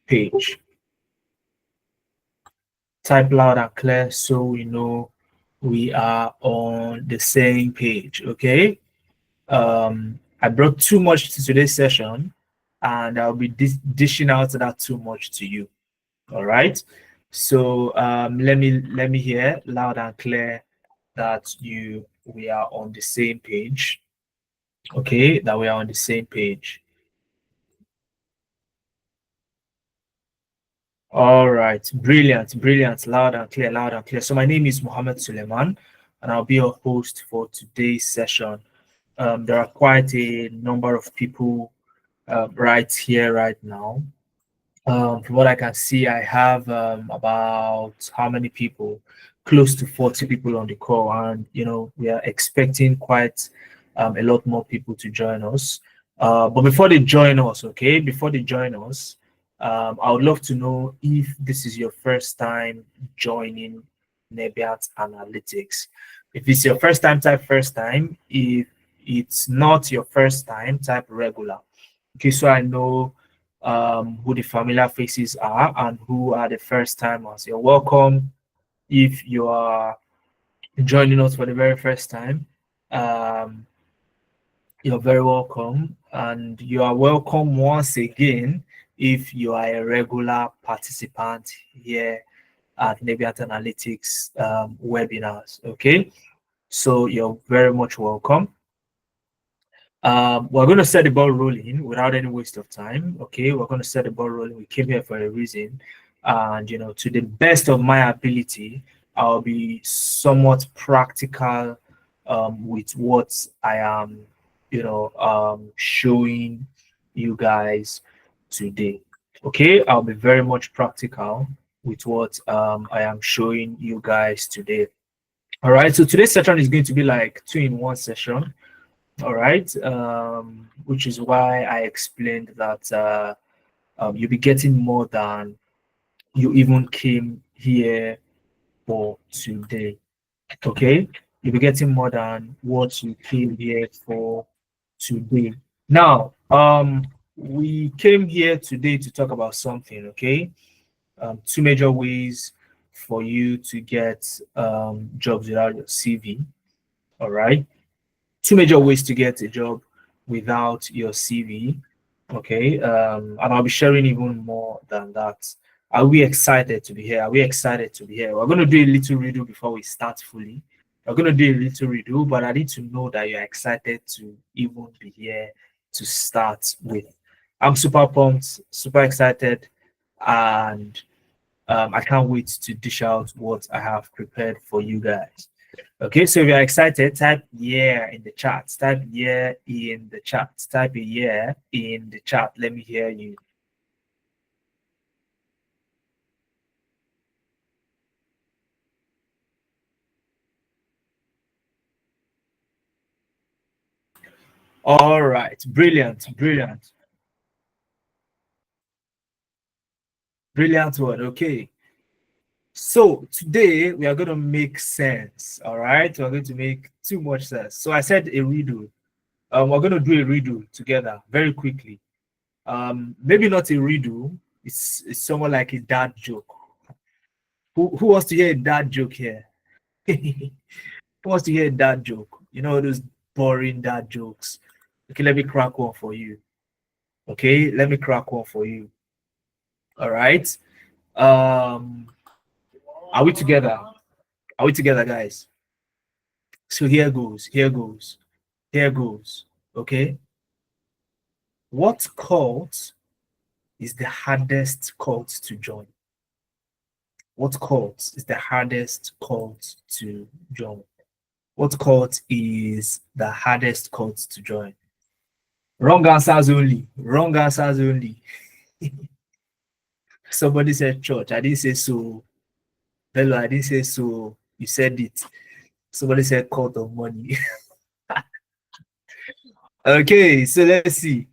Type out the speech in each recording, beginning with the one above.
page. Type loud and clear so we know we are on the same page. Okay. I brought too much to today's session, and I'll be dishing out that too much to you. All right. So let me hear loud and clear that we are on the same page. Okay, that we are on the same page. All right, brilliant, brilliant, loud and clear, loud and clear. So my name is Mohammed Suleiman, and I'll be your host for today's session. There are quite a number of people right here, right now. From what I can see, I have about how many people? Close to 40 people on the call, and we are expecting quite a lot more people to join us. But before they join us, okay, before they join us, I would love to know if this is your first time joining Nebiat Analytics. If it's your first time, type first time. If it's not your first time, type regular. Okay, so I know who the familiar faces are and who are the first timers. You're welcome if you are joining us for the very first time. You're very welcome, and you are welcome once again if you are a regular participant here at Nebiat Analytics webinars. Okay, so you're very much welcome. We're going to set the ball rolling without any waste of time. Okay, we're going to set the ball rolling. We came here for a reason, and to the best of my ability, I'll be somewhat practical with what I am, showing you guys today. Okay, I'll be very much practical with what I am showing you guys today. All right, so today's session is going to be like 2-in-1 session. All right, which is why I explained that you'll be getting more than you even came here for today. Okay, you'll be getting more than what you came here for today. Now, we came here today to talk about something. Okay, two major ways for you to get jobs without your CV. All right, two major ways to get a job without your CV. Okay, and I'll be sharing even more than that. Are we excited to be here? Are we excited to be here? We're going to do a little redo before we start fully. We're going to do a little redo, but I need to know that you're excited to even be here to start with. I'm super pumped, super excited, and I can't wait to dish out what I have prepared for you guys. Okay, so if you're excited, type yeah in the chat. Type yeah in the chat. Type a yeah in the chat. Let me hear you. All right, brilliant, brilliant. Brilliant word. Okay. So today we are going to make sense. All right, we're going to make too much sense. So I said a redo. We're going to do a redo together very quickly. Maybe not a redo. It's somewhat like a dad joke. Who wants to hear a dad joke here? Who wants to hear a dad joke? You know those boring dad jokes. Okay, let me crack one for you. Okay, let me crack one for you. All right. Um, are we together? Are we together, guys? So here goes, here goes, here goes. Okay. What cult is the hardest cult to join? What cult is the hardest cult to join? What cult is the hardest cult to join? Wrong answers only. Wrong answers only. Somebody said church. I didn't say so. Hello, I didn't say so. You said it. Somebody said cult of money. Okay, so let's see.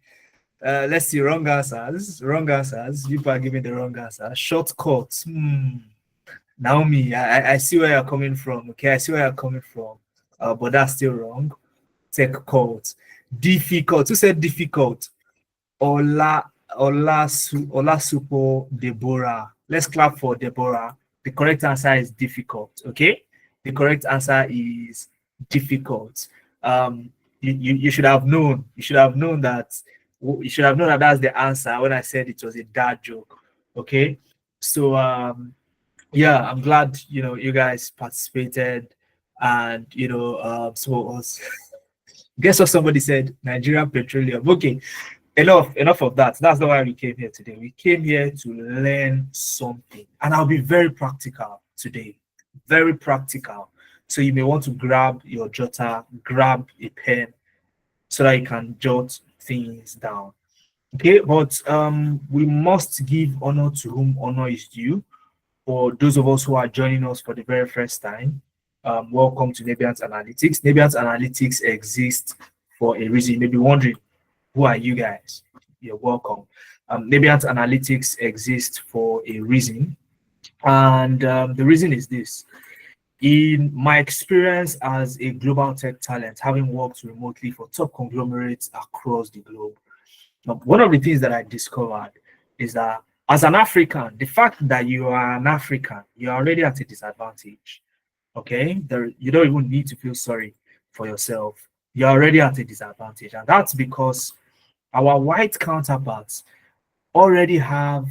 Let's see. Wrong answers. Wrong answers. People are giving the wrong answer. Shortcut. Naomi, I see where you're coming from. Okay, I see where you're coming from. But that's still wrong. Tech cult. Difficult. Who said difficult? Ola Olasupo Deborah. Let's clap for Deborah. The correct answer is difficult. Okay, the correct answer is difficult. You should have known. You should have known that. You should have known that that's the answer when I said it was a dad joke. Okay, so yeah, I'm glad you guys participated, and so guess what somebody said? Nigerian Petroleum. Okay, enough of that. That's not why we came here today. We came here to learn something, and I'll be very practical today. Very practical. So you may want to grab your jotter, grab a pen, so that you can jot things down. Okay, but we must give honor to whom honor is due. For those of us who are joining us for the very first time, welcome to Nebiant Analytics. Nebiant Analytics exists for a reason. You may be wondering, who are you guys? You're welcome. Nebiant Analytics exists for a reason. And the reason is this. In my experience as a global tech talent, having worked remotely for top conglomerates across the globe, one of the things that I discovered is that as an African, the fact that you are an African, you're already at a disadvantage. Okay, you don't even need to feel sorry for yourself. You're already at a disadvantage, and that's because our white counterparts already have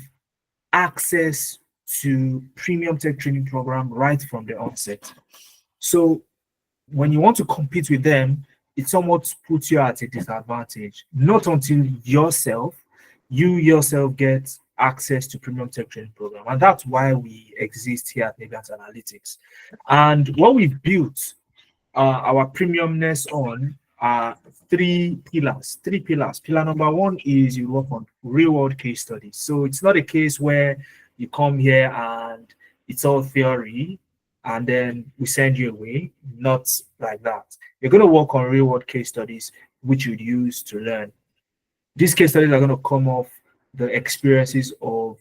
access to premium tech training program right from the onset. So when you want to compete with them, it somewhat puts you at a disadvantage. Not until you yourself get access to premium tech training program. And that's why we exist here at Nebiant Analytics. And what we've built our premiumness on are three pillars. Pillar number one is you work on real world case studies. So it's not a case where you come here and it's all theory and then we send you away. Not like that. You're going to work on real world case studies, which you'd use to learn. These case studies are going to come off the experiences of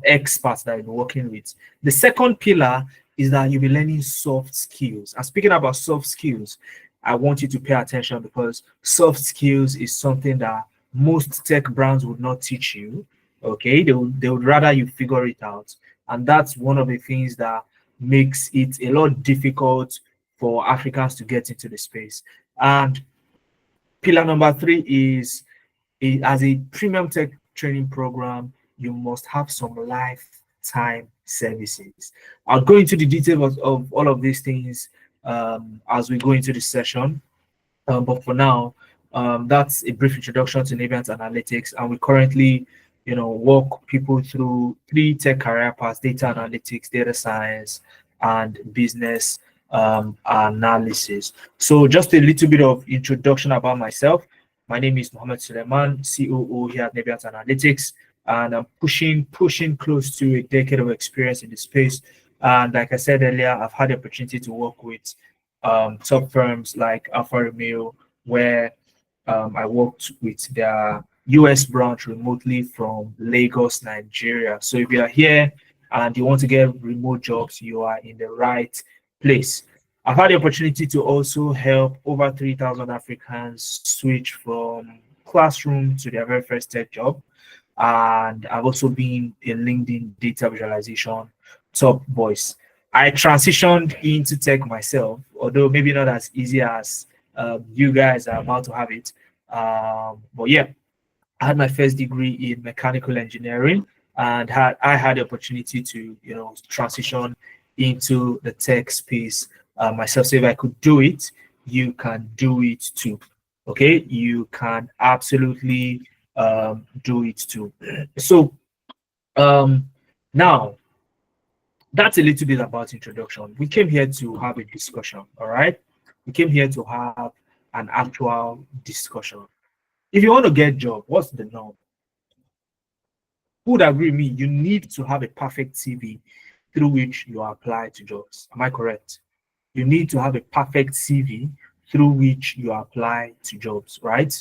experts that you're working with. The second pillar is that you'll be learning soft skills. And speaking about soft skills, I want you to pay attention because soft skills is something that most tech brands would not teach you. Okay, they would rather you figure it out. And that's one of the things that makes it a lot difficult for Africans to get into the space. And pillar number three is as a premium tech training program, you must have some lifetime services. I'll go into the details of all of these things as we go into the session. But for now, that's a brief introduction to Nebiant Analytics. And we currently, walk people through 3 tech career paths: data analytics, data science, and business analysis. So just a little bit of introduction about myself. My name is Mohammed Suleiman, COO here at Nebiant Analytics, and I'm pushing close to a decade of experience in the space. And like I said earlier, I've had the opportunity to work with top firms like Alfa Romeo, where I worked with their US branch remotely from Lagos, Nigeria. So if you are here and you want to get remote jobs, you are in the right place. I've had the opportunity to also help over 3,000 Africans switch from classroom to their very first tech job. And I've also been a LinkedIn data visualization top voice. I transitioned into tech myself, although maybe not as easy as you guys are about to have it. But yeah, I had my first degree in mechanical engineering, and I had the opportunity to transition into the tech space myself. So if I could do it, you can do it too. Okay, you can absolutely do it too. So now that's a little bit about introduction. We came here to have a discussion. All right, we came here to have an actual discussion. If you want to get a job, what's the norm? Who would agree with me? You need to have a perfect CV through which you apply to jobs. Am I correct? You need to have a perfect CV through which you apply to jobs, right?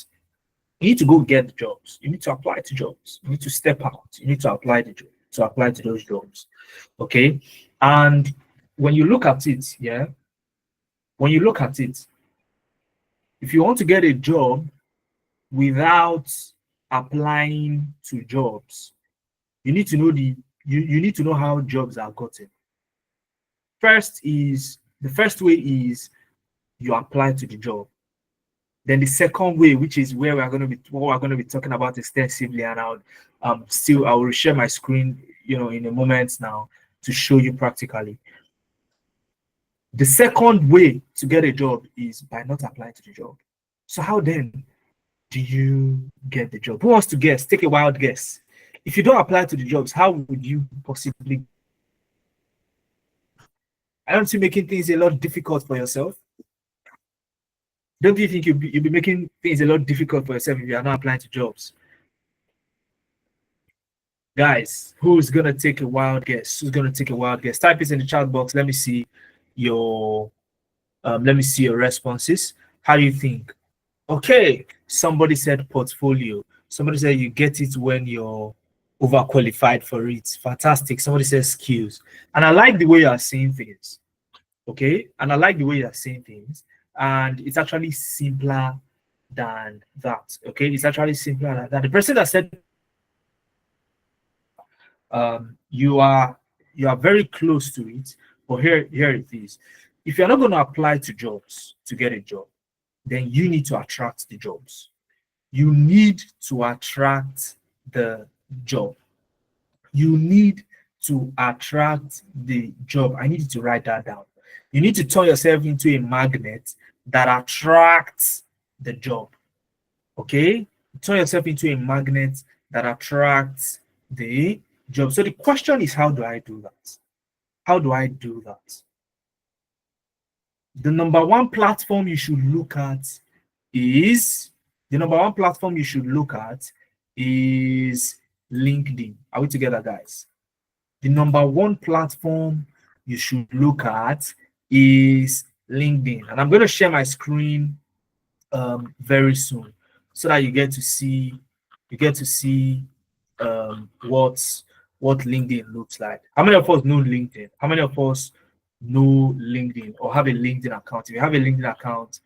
You need to go get jobs. You need to apply to jobs. You need to step out. You need to apply to those jobs. Okay. And when you look at it, if you want to get a job without applying to jobs, you need to know you need to know how jobs are gotten. The first way is you apply to the job. Then the second way, which is where we're going to be talking about extensively, and I will share my screen, in a moment now to show you practically. The second way to get a job is by not applying to the job. So how then do you get the job? Who wants to guess? Take a wild guess. If you don't apply to the jobs, how would you possibly? I don't see making things a lot difficult for yourself. Don't you think you'll be making things a lot difficult for yourself if you are not applying to jobs? Guys, who's gonna take a wild guess? Who's gonna take a wild guess? Type it in the chat box. Let me see your responses. How do you think? Okay, somebody said portfolio. Somebody said you get it when you're overqualified for it. Fantastic. Somebody says skills. And I like the way you are seeing things. Okay, and I like the way you are seeing things. And it's actually simpler than that. Okay, it's actually simpler than that. The person that said you are very close to it, but here it is. If you're not going to apply to jobs to get a job, then you need to attract the jobs. You need to attract the job. You need to attract the job. I need you to write that down. You need to turn yourself into a magnet that attracts the job. Okay? Turn yourself into a magnet that attracts the job. So the question is, how do I do that? How do I do that? The number one platform you should look at is LinkedIn. Are we together, guys? The number one platform you should look at is LinkedIn. And I'm going to share my screen very soon so that you get to see what LinkedIn looks like. How many of us know LinkedIn? How many of us know LinkedIn or have a LinkedIn account? If you have a LinkedIn account,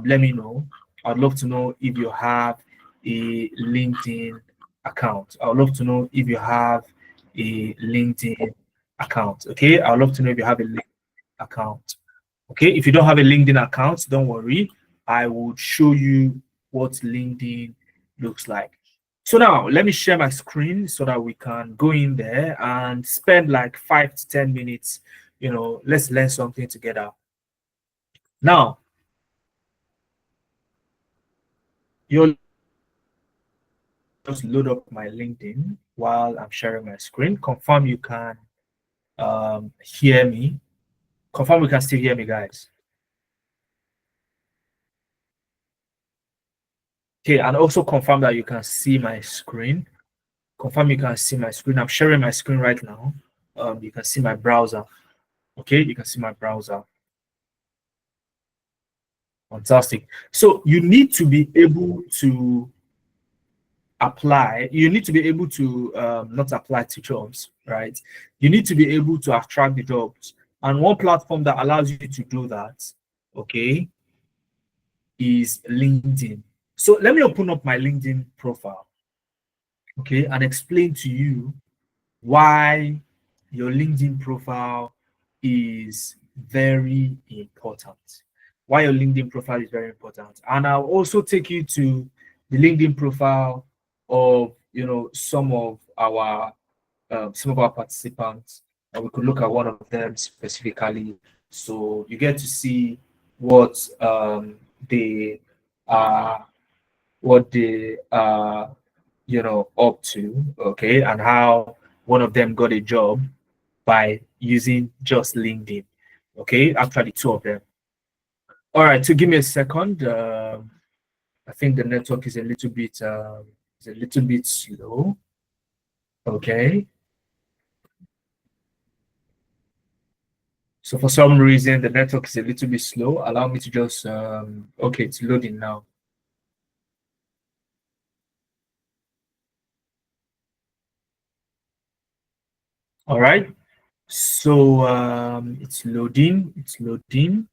let me know. I'd love to know if you have a LinkedIn account. I'd love to know if you have a LinkedIn account. Okay, I'd love to know if you have a LinkedIn account. Okay, if you don't have a LinkedIn account, don't worry. I will show you what LinkedIn looks like. So now let me share my screen so that we can go in there and spend like 5 to 10 minutes. Let's learn something together. Now, you'll just load up my LinkedIn while I'm sharing my screen. Confirm you can hear me. Confirm you can still hear me, guys. Okay, and also confirm that you can see my screen. Confirm you can see my screen. I'm sharing my screen right now. You can see my browser. Okay, you can see my browser. Fantastic. So you need to be able to apply. You need to be able to not apply to jobs, right? You need to be able to attract the jobs. And one platform that allows you to do that, okay, is LinkedIn. So let me open up my LinkedIn profile, okay, and explain to you why your LinkedIn profile is very important. Why your LinkedIn profile is very important. And I'll also take you to the LinkedIn profile of some of our participants, and we could look at one of them specifically, so you get to see what they are up to, okay, and how one of them got a job by using just LinkedIn. Okay, actually two of them. All right, so give me a second. I think the network is a little bit slow. Okay. So for some reason the network is a little bit slow. Allow me to just okay, it's loading now. All right. So it's loading.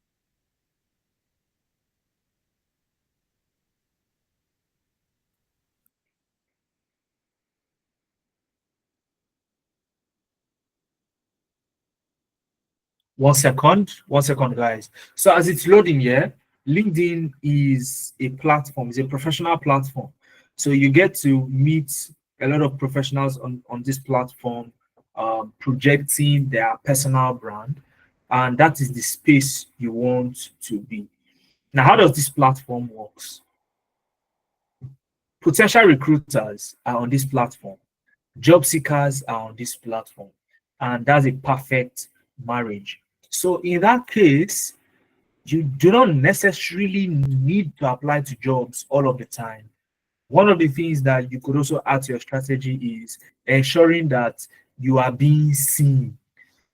One second, guys. So as it's loading here, LinkedIn is a platform, it's a professional platform. So you get to meet a lot of professionals on this platform, projecting their personal brand, and that is the space you want to be. Now, how does this platform works? Potential recruiters are on this platform. Job seekers are on this platform, and that's a perfect marriage. So in that case, you do not necessarily need to apply to jobs all of the time. One of the things that you could also add to your strategy is ensuring that you are being seen.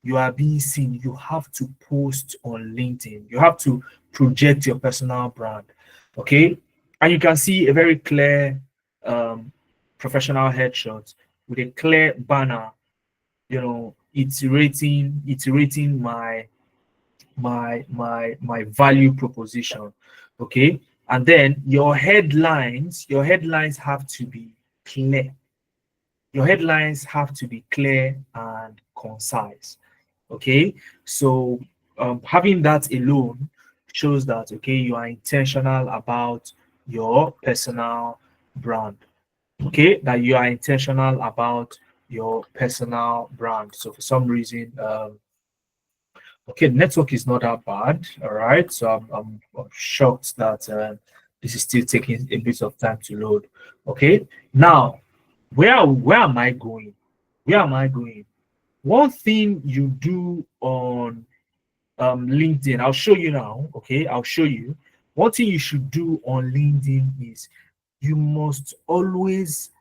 You are being seen. You have to post on LinkedIn. You have to project your personal brand. Okay. And you can see a very clear um, professional headshot with a clear banner, iterating my value proposition. Okay. And then your headlines have to be clear. Your headlines have to be clear and concise. Okay. So having that alone shows that, okay, you are intentional about your personal brand. Okay, that you are intentional about your personal brand. So for some reason, okay, the network is not that bad. All right, so I'm shocked that this is still taking a bit of time to load. Okay, now where am I going? Where am I going? One thing you do on LinkedIn, I'll show you now. Okay, I'll show you. One thing you should do on LinkedIn is you must always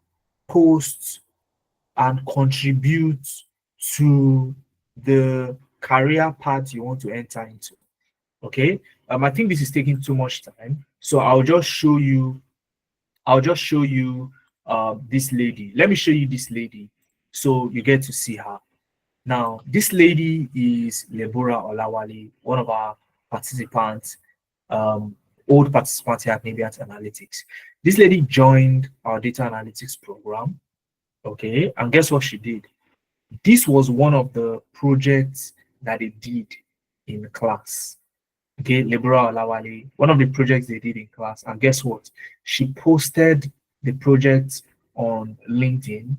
post and contribute to the career path you want to enter into. Okay. I think this is taking too much time. So I'll just show you this lady. Let me show you this lady so you get to see her. Now, this lady is Lebora Olawale, one of our participants, um, old participants here at Naviat Analytics. This lady joined our data analytics program. Okay, and guess what she did? This was one of the projects that they did in class. Okay, Lebra Olawale, one of the projects they did in class. And guess what? She posted the project on LinkedIn,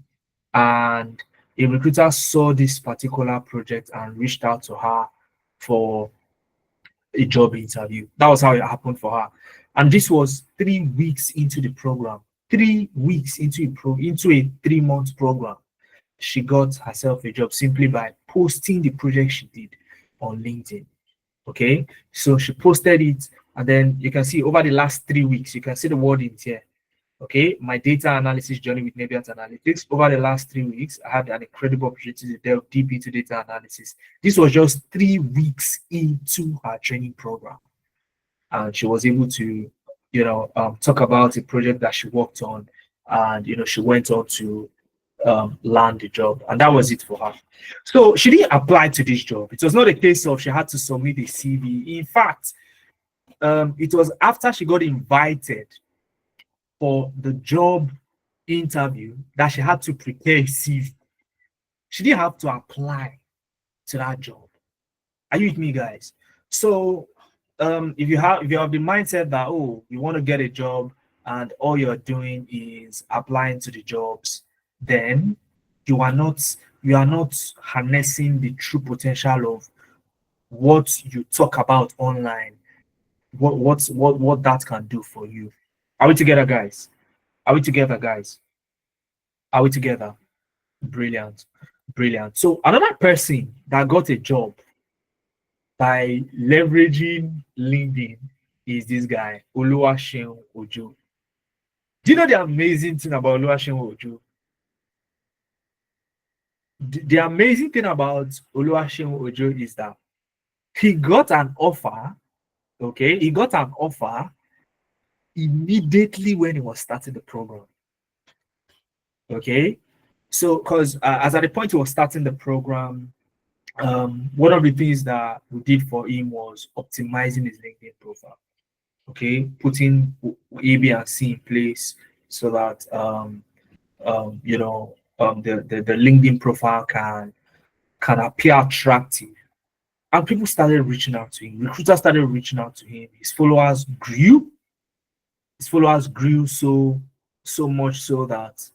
and a recruiter saw this particular project and reached out to her for a job interview. That was how it happened for her. And this was 3 weeks into the program. 3 weeks into a 3 month program, she got herself a job simply by posting the project she did on LinkedIn. Okay, so she posted it, and then you can see over the last 3 weeks, you can see the wordings here. Okay, my data analysis journey with Naviant Analytics. Over the last 3 weeks, I had an incredible opportunity to delve deep into data analysis. This was just 3 weeks into her training program, and she was able to, talk about a project that she worked on, and she went on to land the job, and that was it for her. So she didn't apply to this job. It was not a case of she had to submit a CV. In fact, it was after she got invited for the job interview that she had to prepare a CV. She didn't have to apply to that job. Are you with me, guys? So if you have the mindset that, oh, you want to get a job and all you're doing is applying to the jobs, then you are not harnessing the true potential of what you talk about online, what that can do for you. Are we together, guys? Are we together, guys? Are we together? Brilliant. Brilliant. So another person that got a job by leveraging LinkedIn is this guy, Oluwaseun Ojo. Do you know the amazing thing about Oluwaseun Ojo? The amazing thing about Oluwaseun Ojo is that he got an offer. Okay, he got an offer immediately when he was starting the program. Okay, so because as at the point he was starting the program, one of the things that we did for him was optimizing his LinkedIn profile. Okay, putting A, B, and C in place so that the LinkedIn profile can appear attractive. And people started reaching out to him. Recruiters started reaching out to him. His followers grew. His followers grew so much so that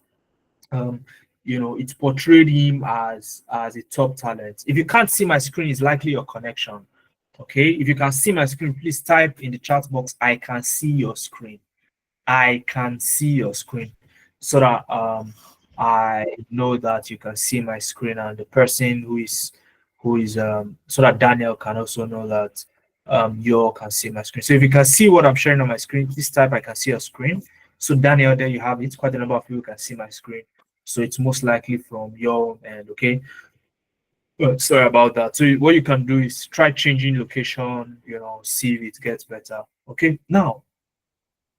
um, it portrayed him as a top talent. If you can't see my screen, it's likely your connection. Okay, if you can see my screen, please type in the chat box, I can see your screen. I can see your screen, so that I know that you can see my screen, and the person who is so that Daniel can also know that you all can see my screen. So if you can see what I'm sharing on my screen, please type I can see your screen. So Daniel, there you have it. Quite a number of people can see my screen. So it's most likely from your end, okay? Sorry about that. So what you can do is try changing location, see if it gets better. Okay. Now,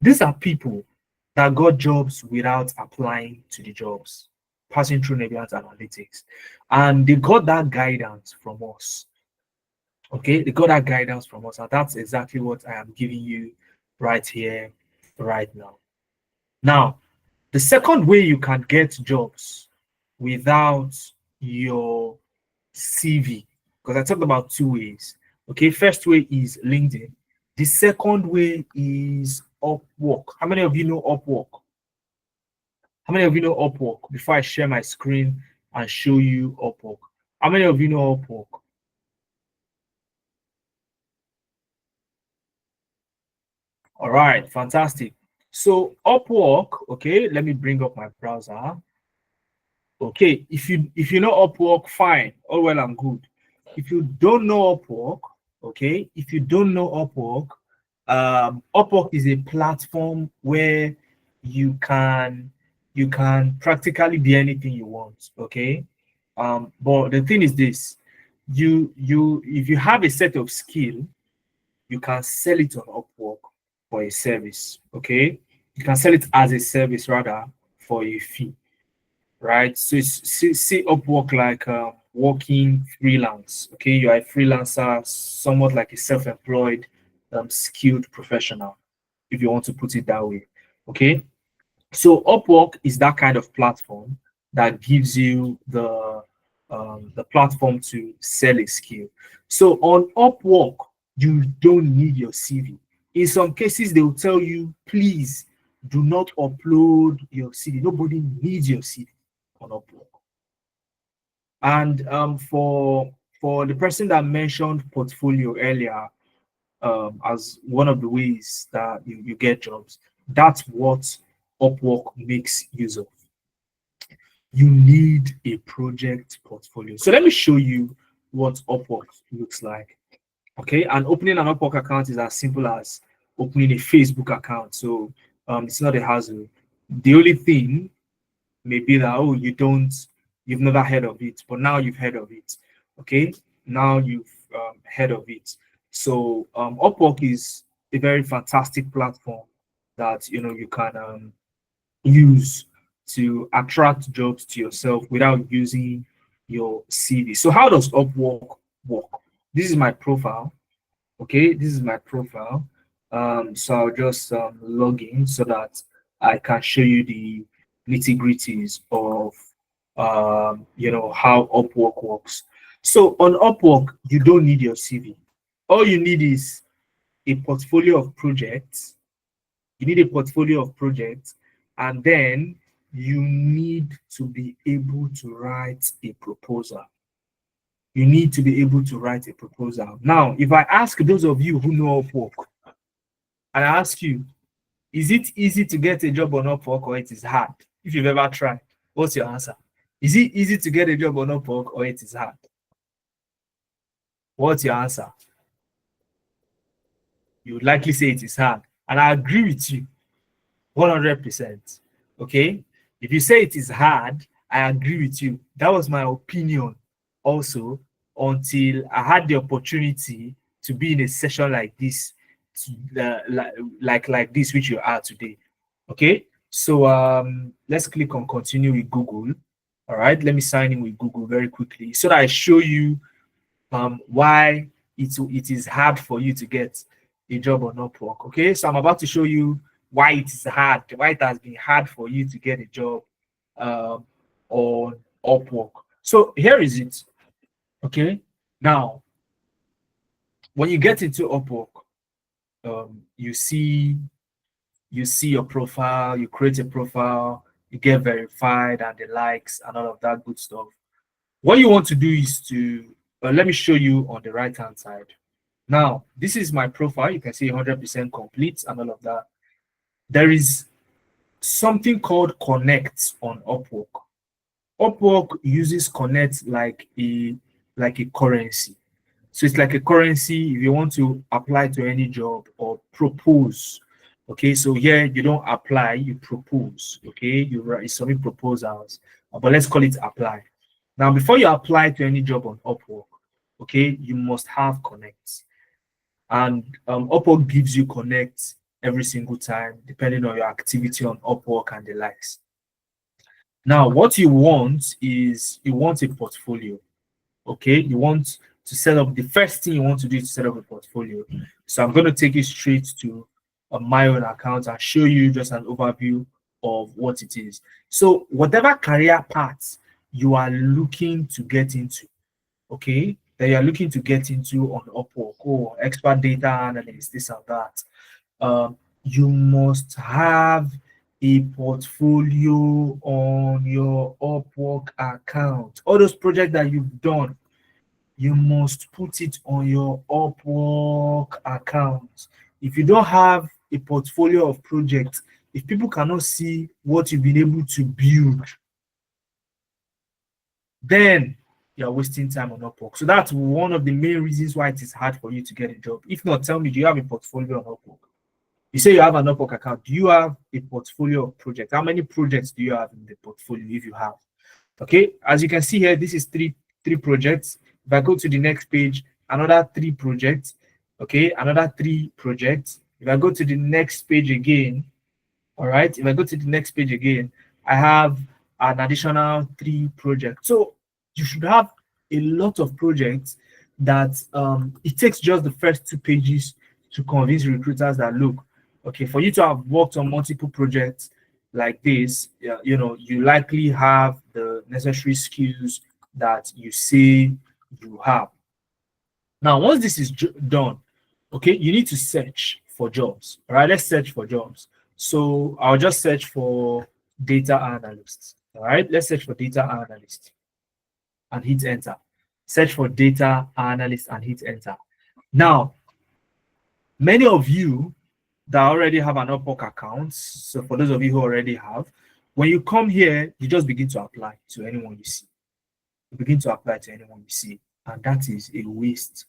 these are people that got jobs without applying to the jobs, passing through Nebulous Analytics. And they got that guidance from us. Okay, they got that guidance from us. And that's exactly what I am giving you right here, right now. Now, the second way you can get jobs without your CV, because I talked about two ways. Okay, first way is LinkedIn. The second way is Upwork. How many of you know Upwork? How many of you know Upwork? Before I share my screen and show you Upwork, how many of you know Upwork? All right, fantastic. So Upwork, okay, let me bring up my browser. Okay, if you know Upwork, fine, all well and good. If you don't know Upwork, okay, if you don't know Upwork, Upwork is a platform where you can practically be anything you want, okay. But the thing is this: you if you have a set of skill, you can sell it on Upwork for a service, okay. You can sell it as a service rather for a fee, right? So it's see Upwork like working freelance. Okay, you are a freelancer, somewhat like a self-employed, skilled professional, if you want to put it that way. Okay, so Upwork is that kind of platform that gives you the platform to sell a skill. So on Upwork, you don't need your CV. In some cases, they will tell you, please do not upload your CV. Nobody needs your CV on Upwork. And for the person that mentioned portfolio earlier, as one of the ways that you get jobs, that's what Upwork makes use of. You need a project portfolio. So let me show you what Upwork looks like. Okay, and opening an Upwork account is as simple as opening a Facebook account. So it's not a hassle. The only thing maybe that, oh, you've never heard of it, but now you've heard of it. Okay, now you've heard of it. So Upwork is a very fantastic platform that you can use to attract jobs to yourself without using your CV. So how does Upwork work? This is my profile. Okay, this is my profile. So I'll just log in so that I can show you the nitty-gritties of how Upwork works. So on Upwork, you don't need your CV. All you need is a portfolio of projects. You need a portfolio of projects, and then you need to be able to write a proposal. You need to be able to write a proposal. Now, if I ask those of you who know Upwork, and I ask you, is it easy to get a job on Upwork or it is hard? If you've ever tried, what's your answer? Is it easy to get a job on Upwork or it is hard? What's your answer? You would likely say it is hard. And I agree with you 100%. Okay? If you say it is hard, I agree with you. That was my opinion also until I had the opportunity to be in a session like this, like this, which you are today. Okay? So let's click on continue with Google. All right, let me sign in with Google very quickly so that I show you why it is hard for you to get a job on Upwork. Okay, so I'm about to show you why it is hard, why it has been hard for you to get a job on Upwork. So here is it. Okay, now when you get into Upwork, you see your profile, you create a profile, you get verified and the likes and all of that good stuff. What you want to do is to let me show you on the right hand side. Now, this is my profile. You can see 100% complete and all of that. There is something called Connect on Upwork. Upwork uses Connect like a currency. So it's like a currency if you want to apply to any job or propose. Okay, so here you don't apply, you propose. Okay, you submit proposals, but let's call it apply. Now, before you apply to any job on Upwork, okay, you must have Connect. And Upwork gives you Connect every single time, depending on your activity on Upwork and the likes. Now, what you want is you want a portfolio. Okay, you want to set up, the first thing you want to do is to set up a portfolio. So I'm going to take you straight to my own account and show you just an overview of what it is. So whatever career path you are looking to get into, okay, that you are looking to get into on Upwork, or expert data analyst, this and that, you must have a portfolio on your Upwork account. All those projects that you've done, you must put it on your Upwork account. If you don't have a portfolio of projects, if people cannot see what you've been able to build, then you're wasting time on Upwork. So that's one of the main reasons why it is hard for you to get a job. If not, tell me, do you have a portfolio on Upwork? You say you have an Upwork account. Do you have a portfolio of projects? How many projects do you have in the portfolio if you have? Okay, as you can see here, this is three projects. If I go to the next page, another 3 projects. Okay, another 3 projects. If I go to the next page again, all right, if I go to the next page again, I have an additional 3 projects. So you should have a lot of projects that it takes just the first 2 pages to convince recruiters that, look, okay, for you to have worked on multiple projects like this, you know, you likely have the necessary skills that you say you have. Now, once this is done, okay, you need to search for jobs. All right, let's search for jobs. So I'll just search for data analysts. All right, let's search for data analyst and hit enter. Search for data analyst and hit enter. Now, many of you that already have an Upwork account, so for those of you who already have, when you come here, you just begin to apply to anyone you see. You begin to apply to anyone you see, and that is a waste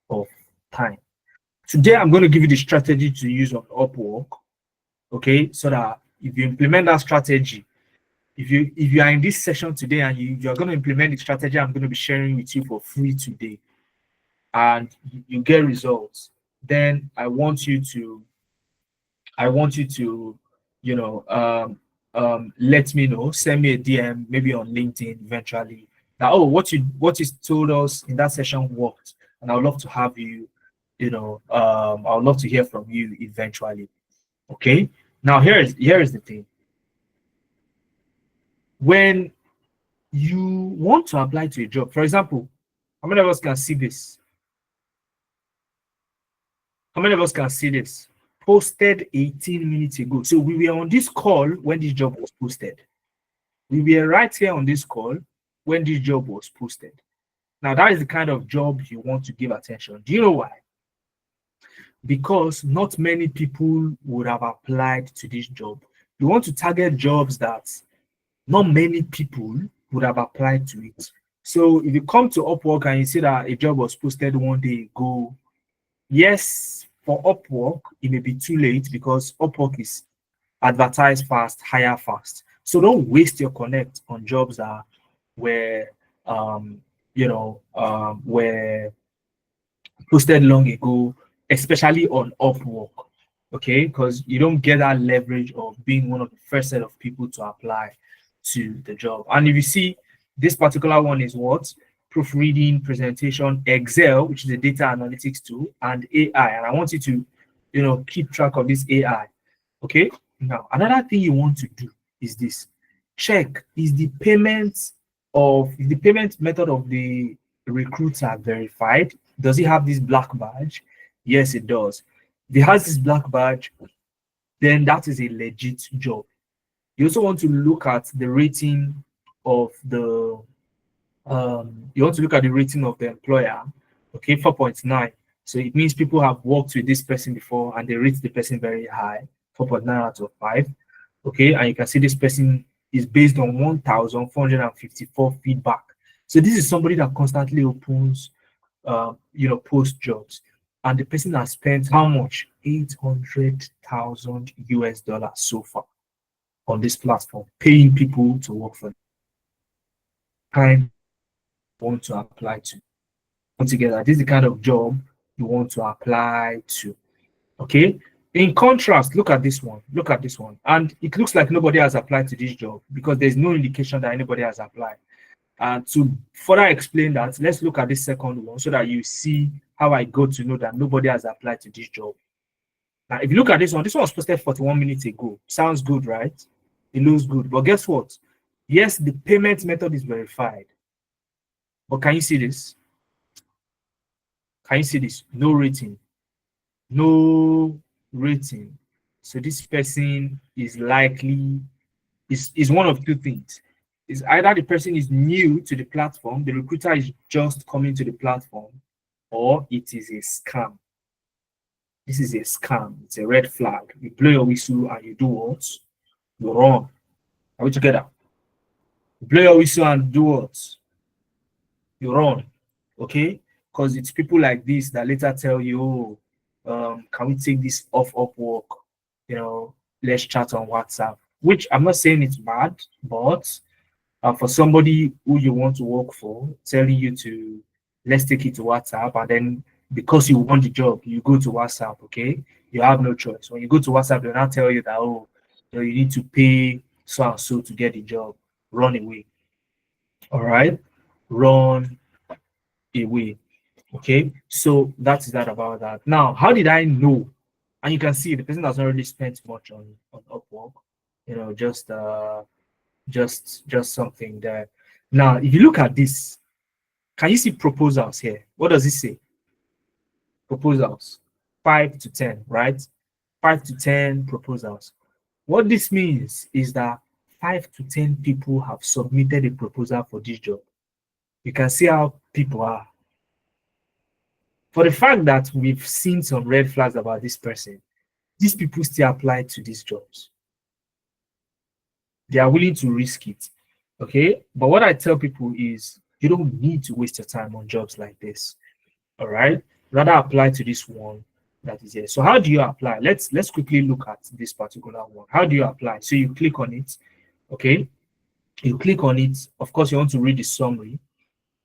of time. Today, I'm going to give you the strategy to use on Upwork, okay, so that if you implement that strategy, if you are in this session today and you're going to implement the strategy I'm going to be sharing with you for free today, and you get results, then I want you to, you know, let me know, send me a DM, maybe on LinkedIn eventually. Now, oh, what you told us in that session worked, and I would love to have you, you know, I would love to hear from you eventually. Okay. Now here is the thing. When you want to apply to a job, for example, how many of us can see this? How many of us can see this? Posted 18 minutes ago. So we were on this call when this job was posted. We were right here on this call when this job was posted. Now, that is the kind of job you want to give attention. Do you know why? Because not many people would have applied to this job. You want to target jobs that not many people would have applied to it. So if you come to Upwork and you see that a job was posted one day ago, yes, for Upwork, it may be too late because Upwork is advertise fast, hire fast. So don't waste your connect on jobs that were, were posted long ago, especially on Upwork. Okay, because you don't get that leverage of being one of the first set of people to apply to the job. And if you see, this particular one is what? Proofreading, presentation, Excel, which is a data analytics tool, and AI. And I want you to, you know, keep track of this AI. Okay. Now, another thing you want to do is this. Check, is the payment method of the recruiter verified? Does it have this black badge? Yes, it does. If it has this black badge, then that is a legit job. You also want to look at the rating of the you want to look at the rating of the employer. Okay, 4.9. So it means people have worked with this person before and they rate the person very high, 4.9 out of 5. Okay, and you can see this person is based on 1,454 feedback. So this is somebody that constantly opens post jobs, and the person has spent how much? 800,000 US dollars so far on this platform, paying people to work for them. Kind want to apply to together. This is the kind of job you want to apply to. Okay. In contrast, look at this one. Look at this one. And it looks like nobody has applied to this job because there's no indication that anybody has applied. And to further explain that, let's look at this second one so that you see how I got to know that nobody has applied to this job. Now, if you look at this one was posted 41 minutes ago. Sounds good, right? It looks good. But guess what? Yes, the payment method is verified. But can you see this? Can you see this? No rating. No rating. So this person is likely is one of two things. Is either the person is new to the platform, the recruiter is just coming to the platform, or it is a scam. This is a scam. It's a red flag. You blow your whistle and you do what? You run. Are we together? You blow your whistle and do what? You run. Okay? Because it's people like this that later tell you, oh, can we take this off Upwork? Let's chat on WhatsApp. Which I'm not saying it's bad, but for somebody who you want to work for, telling you to let's take it to WhatsApp, and then because you want the job, you go to WhatsApp. Okay, you have no choice. When you go to WhatsApp, they'll not tell you that you need to pay so and so to get the job. Run away. All right, run away. Okay, so that is that about that. Now, how did I know? And you can see the person has not really spent much on Upwork. Just something there. Now, if you look at this, can you see proposals here? What does it say? Proposals 5 to 10, right? 5 to 10 proposals. What this means is that 5 to 10 people have submitted a proposal for this job. You can see how people are. For the fact that we've seen some red flags about this person, these people still apply to these jobs. They are willing to risk it. Okay. But what I tell people is you don't need to waste your time on jobs like this. All right. Rather apply to this one that is here. So how do you apply? Let's quickly look at this particular one. How do you apply? So you click on it. Okay. You click on it. Of course, you want to read the summary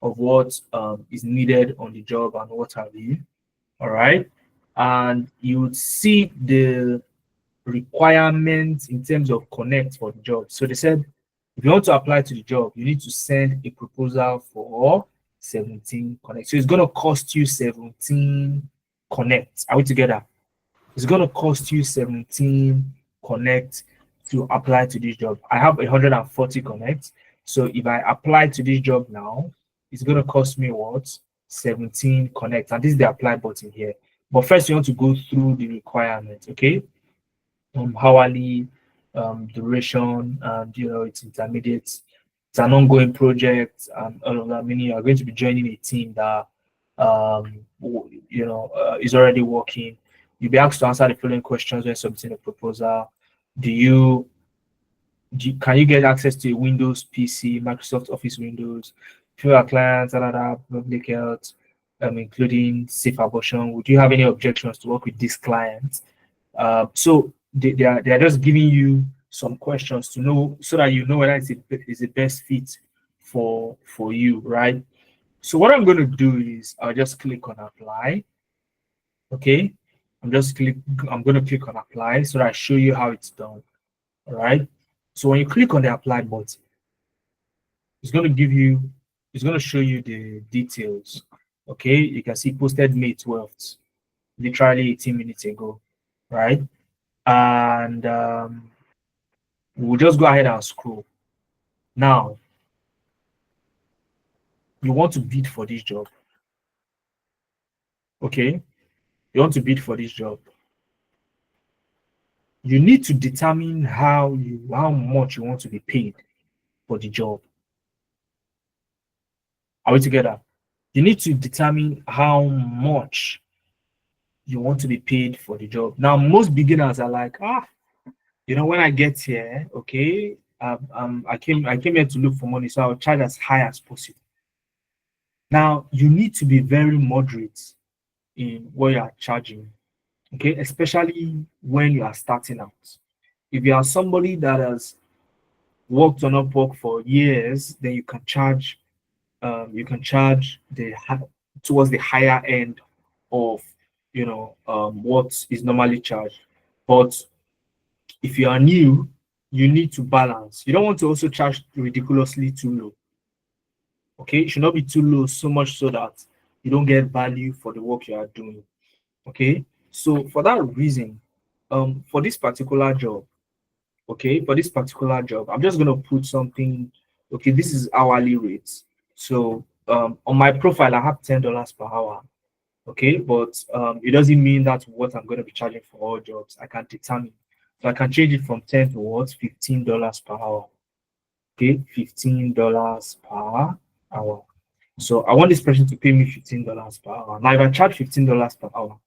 of what is needed on the job and what have you. All right. And you would see the requirements in terms of connect for the job. So they said if you want to apply to the job, you need to send a proposal for 17 connect. So it's going to cost you 17 connect. Are we together? It's going to cost you 17 connect to apply to this job. I have 140 connect. So if I apply to this job now, it's going to cost me what? 17 connect. And this is the apply button here. But first, you want to go through the requirements, okay? Hourly duration, and it's intermediate. It's an ongoing project, and all of that. Meaning you are going to be joining a team that is already working. You'll be asked to answer the following questions when submitting a proposal. Can you get access to a Windows PC, Microsoft Office Windows, fewer clients, public health, including safe abortion? Would you have any objections to work with this client? So they are just giving you some questions to know so that you know whether it's the best fit for you, right? So what I'm going to do is I'll just click on apply. Okay, I'm going to click on apply so that I show you how it's done. All right. So when you click on the apply button, it's going to show you the details. Okay, you can see posted May 12th, literally 18 minutes ago, right? And we'll just go ahead and scroll. Now, you want to bid for this job. Okay, you want to bid for this job. You need to determine how much you want to be paid for the job. Are we together? You need to determine how much you want to be paid for the job. Now, most beginners are like, when I get here, okay, I came here to look for money, so I'll charge as high as possible. Now, you need to be very moderate in what you are charging, okay, especially when you are starting out. If you are somebody that has worked on Upwork for years, then you can charge towards the higher end of what is normally charged. But if you are new, you need to balance. You don't want to also charge ridiculously too low. Okay, it should not be too low, so much so that you don't get value for the work you are doing. Okay, so for that reason, for this particular job, I'm just gonna put something. Okay, this is hourly rates. So on my profile, I have $10 per hour. Okay, but it doesn't mean that's what I'm going to be charging for all jobs. I can determine. So I can change it from 10 to what? $15 per hour. Okay, $15 per hour. So I want this person to pay me $15 per hour. Now, if I charge $15 per hour,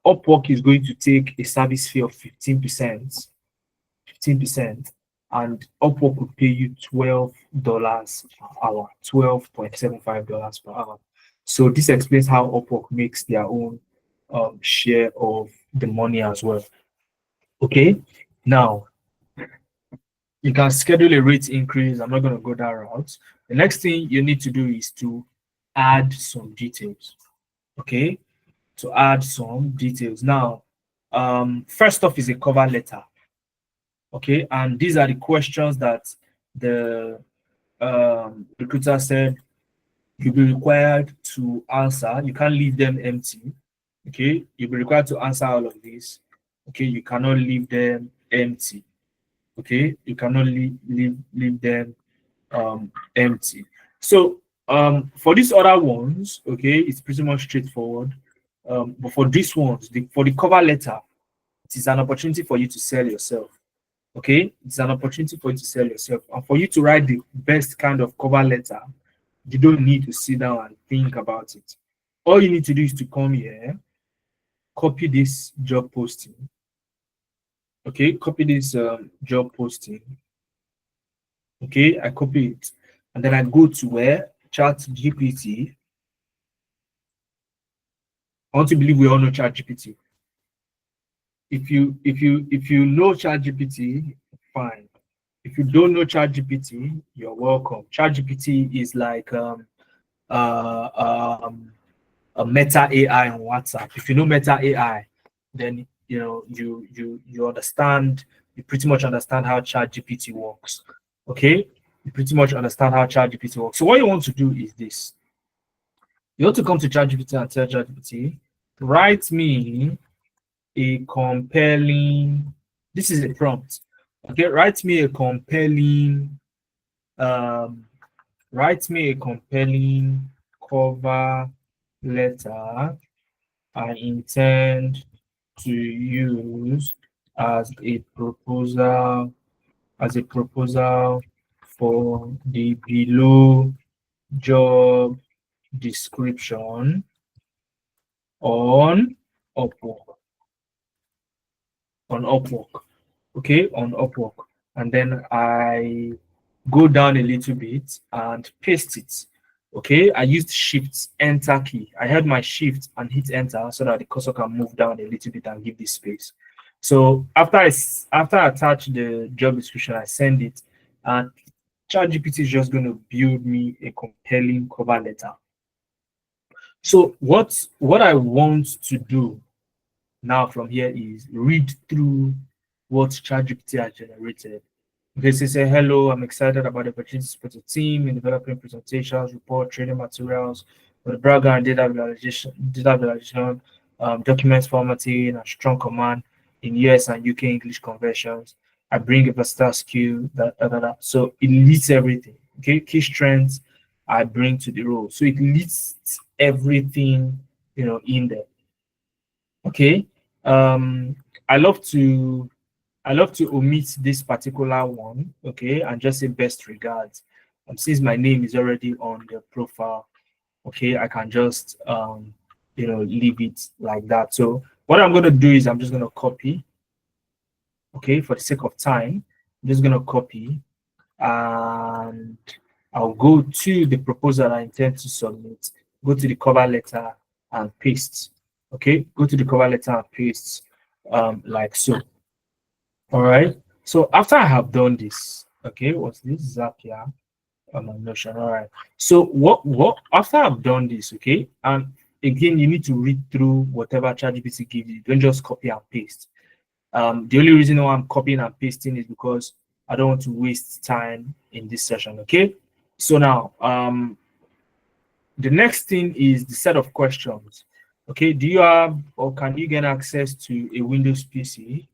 Upwork is going to take a service fee of 15%, and Upwork will pay you $12 per hour, $12.75 per hour. So this explains how Upwork makes their own share of the money as well. Okay, now you can schedule a rate increase. I'm not going to go that route. The next thing you need to do is to add some details. Okay, to add some details. Now, first off is a cover letter. Okay, and these are the questions that the recruiter said you'll be required to answer. You can't leave them empty. Okay, you'll be required to answer all of these. Okay, you cannot leave them empty. Okay, you cannot leave them empty. So for these other ones, okay, it's pretty much straightforward. But for these ones, for the cover letter, it is an opportunity for you to sell yourself. Okay, it's an opportunity for you to sell yourself, and for you to write the best kind of cover letter, you don't need to sit down and think about it. All you need to do is to come here, copy this job posting. Okay, copy this job posting. Okay, I copy it, and then I go to where ChatGPT. I want to believe we all know ChatGPT. If you know ChatGPT, fine. If you don't know ChatGPT, you're welcome. ChatGPT is like a Meta AI on WhatsApp. If you know Meta AI, then you understand. You pretty much understand how ChatGPT works. Okay, you pretty much understand how ChatGPT works. So what you want to do is this: you want to come to ChatGPT and tell ChatGPT, write me a compelling. This is a prompt. Okay, write me a compelling cover letter I intend to use as a proposal for the below job description on Upwork. Okay, on Upwork, and then I go down a little bit and paste it. Okay, I used shift enter key. I held my shift and hit enter so that the cursor can move down a little bit and give this space. So after I attach the job description, I send it, and ChatGPT is just going to build me a compelling cover letter. So what I want to do now from here is read through what ChatGPT has generated. Okay, so say, hello, I'm excited about the opportunity to support the team in developing presentations, report, training materials for the background data visualization, documents formatting, and strong command in US and UK English conversions. I bring a versatile skill, So it lists everything. Okay, key strengths I bring to the role. So it lists everything in there. Okay. I love to omit this particular one, okay, and just say best regards. Since my name is already on the profile, okay, I can just leave it like that. So what I'm going to do is I'm just going to copy, okay, for the sake of time. I'm just going to copy, and I'll go to the proposal I intend to submit, go to the cover letter and paste. Okay, go to the cover letter and paste, like so. All right. So after I have done this, okay, what's this? Zapier on my Notion. All right. So what after I've done this, okay, and again you need to read through whatever ChatGPT gives you. Don't just copy and paste. The only reason why I'm copying and pasting is because I don't want to waste time in this session. Okay. So now the next thing is the set of questions. Okay, do you have or can you get access to a Windows PC?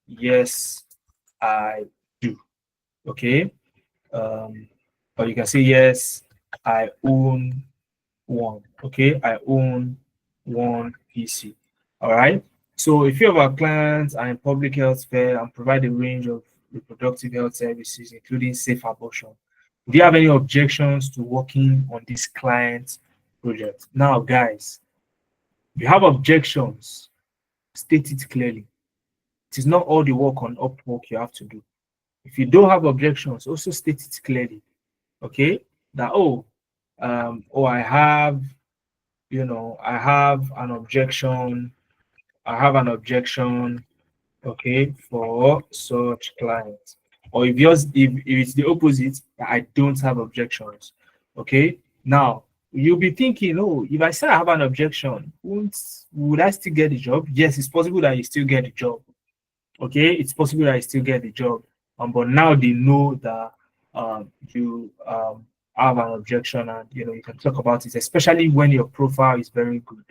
Yes, I do. Okay. Or you can say yes, I own one. Okay, I own one PC. All right. So if you have our clients are in public health care and provide a range of reproductive health services, including safe abortion, do you have any objections to working on this client project? Now, guys, if you have objections, state it clearly. It is not all the work on Upwork you have to do. If you don't have objections, also state it clearly. Okay, that I have, I have an objection. I have an objection. Okay, for such clients. Or if it's the opposite, I don't have objections. Okay, now you'll be thinking, oh, if I say I have an objection, would I still get the job? Yes, it's possible that you still get the job. Okay, it's possible that I still get the job. But now they know that you have an objection, and you can talk about it, especially when your profile is very good.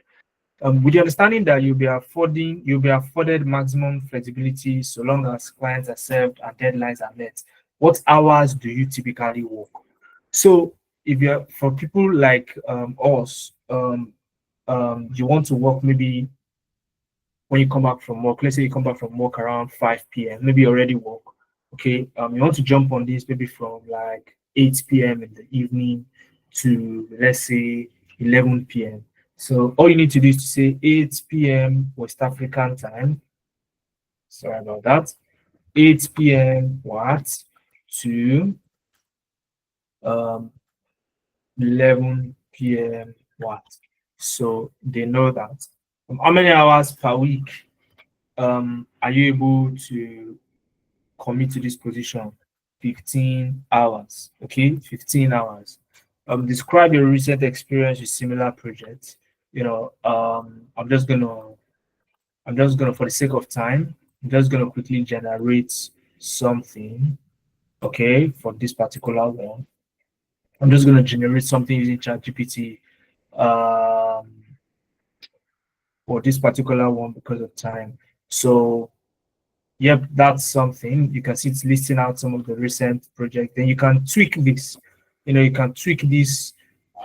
With the understanding that you'll be afforded maximum flexibility so long as clients are served and deadlines are met. What hours do you typically work? So if you're for people like us, you want to work maybe when you come back from work. Let's say you come back from work around 5 p.m. Maybe you already work. Okay. You want to jump on this maybe from like 8 p.m. in the evening to let's say 11 p.m. So all you need to do is to say 8 p.m. West African time. Sorry about that. 8 p.m. what to 11 p.m. what. So they know that. How many hours per week are you able to commit to this position? 15 hours. Okay, 15 hours. Describe your recent experience with similar projects. I'm just gonna for the sake of time, I'm just gonna quickly generate something, okay, for this particular one. I'm just gonna generate something using ChatGPT for this particular one because of time. So yep, that's something. You can see it's listing out some of the recent projects. Then you can tweak this. You can tweak this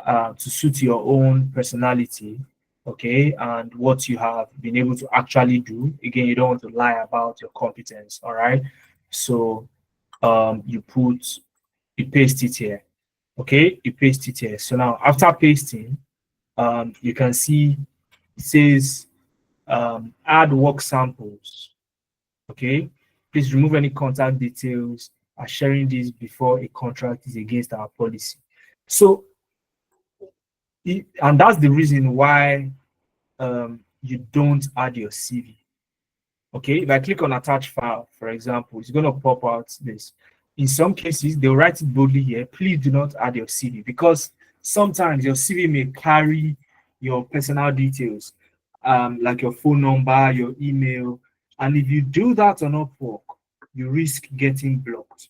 to suit your own personality, okay, and what you have been able to actually do. Again, you don't want to lie about your competence, all right? So you paste it here, okay? You paste it here. So now after pasting, you can see it says add work samples. Okay, please remove any contact details as sharing this before a contract is against our policy. So, and that's the reason why you don't add your CV. Okay, if I click on attach file, for example, it's going to pop out this. In some cases, they'll write it boldly here. Please do not add your CV because sometimes your CV may carry your personal details, like your phone number, your email. And if you do that on Upwork, you risk getting blocked.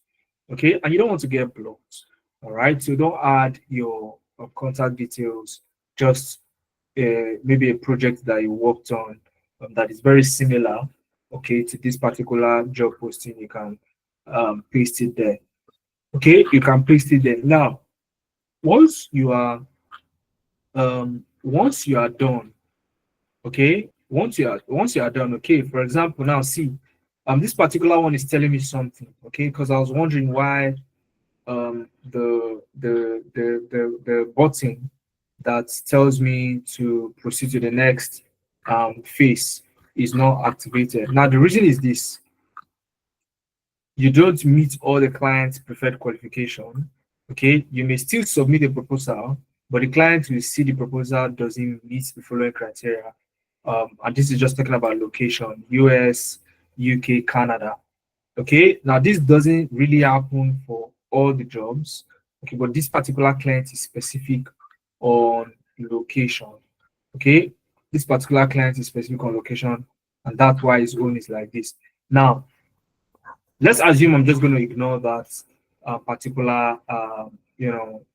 Okay, and you don't want to get blocked. All right, so don't add your contact details, just maybe a project that you worked on that is very similar, okay, to this particular job posting. You can paste it there. Okay, you can paste it there. Now, once you are once you are done, okay, once you are done, okay, for example, now see, this particular one is telling me something, okay, because I was wondering why the button that tells me to proceed to the next phase is not activated. Now the reason is this: you don't meet all the client's preferred qualification. Okay, you may still submit a proposal, but the client will see the proposal doesn't meet the following criteria. And this is just talking about location: US, UK, Canada. Okay, now this doesn't really happen for all the jobs. Okay, but this particular client is specific on location. Okay, this particular client is specific on location, and that's why his own is like this. Now, let's assume I'm just going to ignore that particular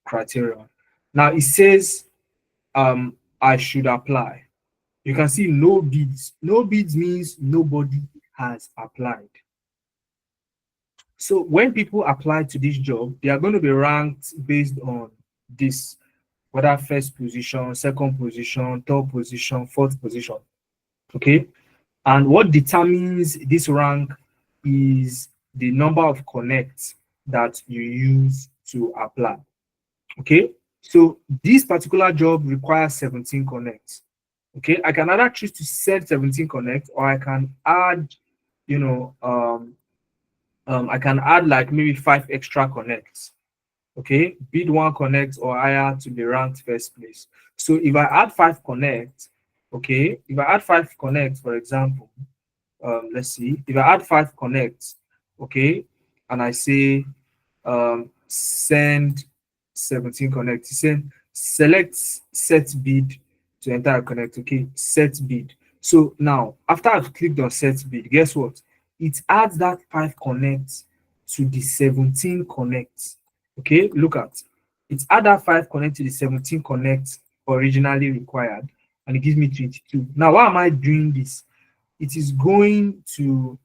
criteria. Now it says I should apply. You can see no bids. No bids means nobody has applied. So when people apply to this job, they are going to be ranked based on this, whether first position, second position, third position, fourth position. Okay. And what determines this rank is the number of connects that you use to apply. Okay. So this particular job requires 17 connects. Okay. I can either choose to set 17 connects, or I can add, I can add like maybe 5 extra connects. Okay, bid 1 connect or higher to be ranked first place. So if I add 5 connects, okay, if I add 5 connects, for example, let's see, if I add 5 connects, okay, and I say send 17 connects, select set bid to enter a connect. Okay, set bid. So now after I've clicked on set bid, guess what? It adds that 5 connects to the 17 connects. Okay, look at it's add that 5 connect to the 17 connects originally required, and it gives me 22. Now, why am I doing this? It is going to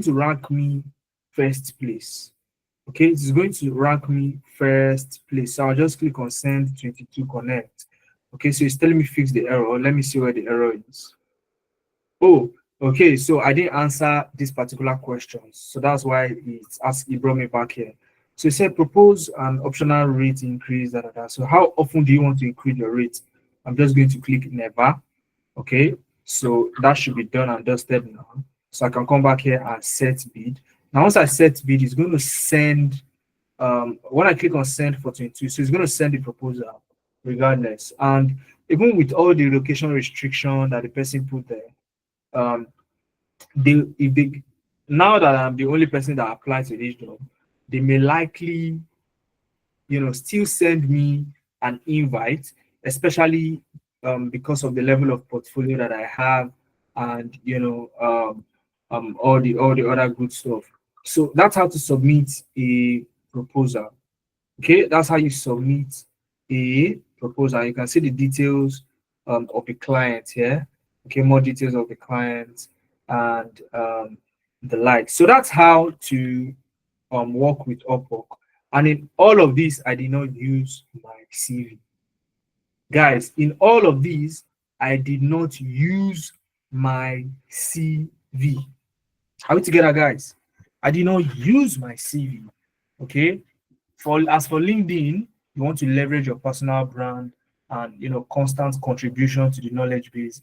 rank me first place. Okay, it is going to rank me first place. So I'll just click on send 22 connect. Okay, so it's telling me fix the error. Let me see where the error is. Oh, okay, so I didn't answer this particular question, so that's why it brought me back here. So it said propose an optional rate increase. So how often do you want to increase your rate? I'm just going to click never. Okay, so that should be done and dusted now. So I can come back here and set bid. Now once I set bid, it's going to send when I click on send for 22, so it's going to send the proposal regardless. And even with all the location restriction that the person put there, now that I'm the only person that applies to this job, they may likely, still send me an invite, especially because of the level of portfolio that I have, and all the other good stuff. So that's how to submit a proposal. Okay, that's how you submit a proposal. You can see the details of the client here. Okay, more details of the client and the like. So that's how to work with Upwork. And in all of this, I did not use my CV. Guys, in all of these, I did not use my CV. Are we together, guys? I did not use my CV. Okay. As for LinkedIn, you want to leverage your personal brand and constant contribution to the knowledge base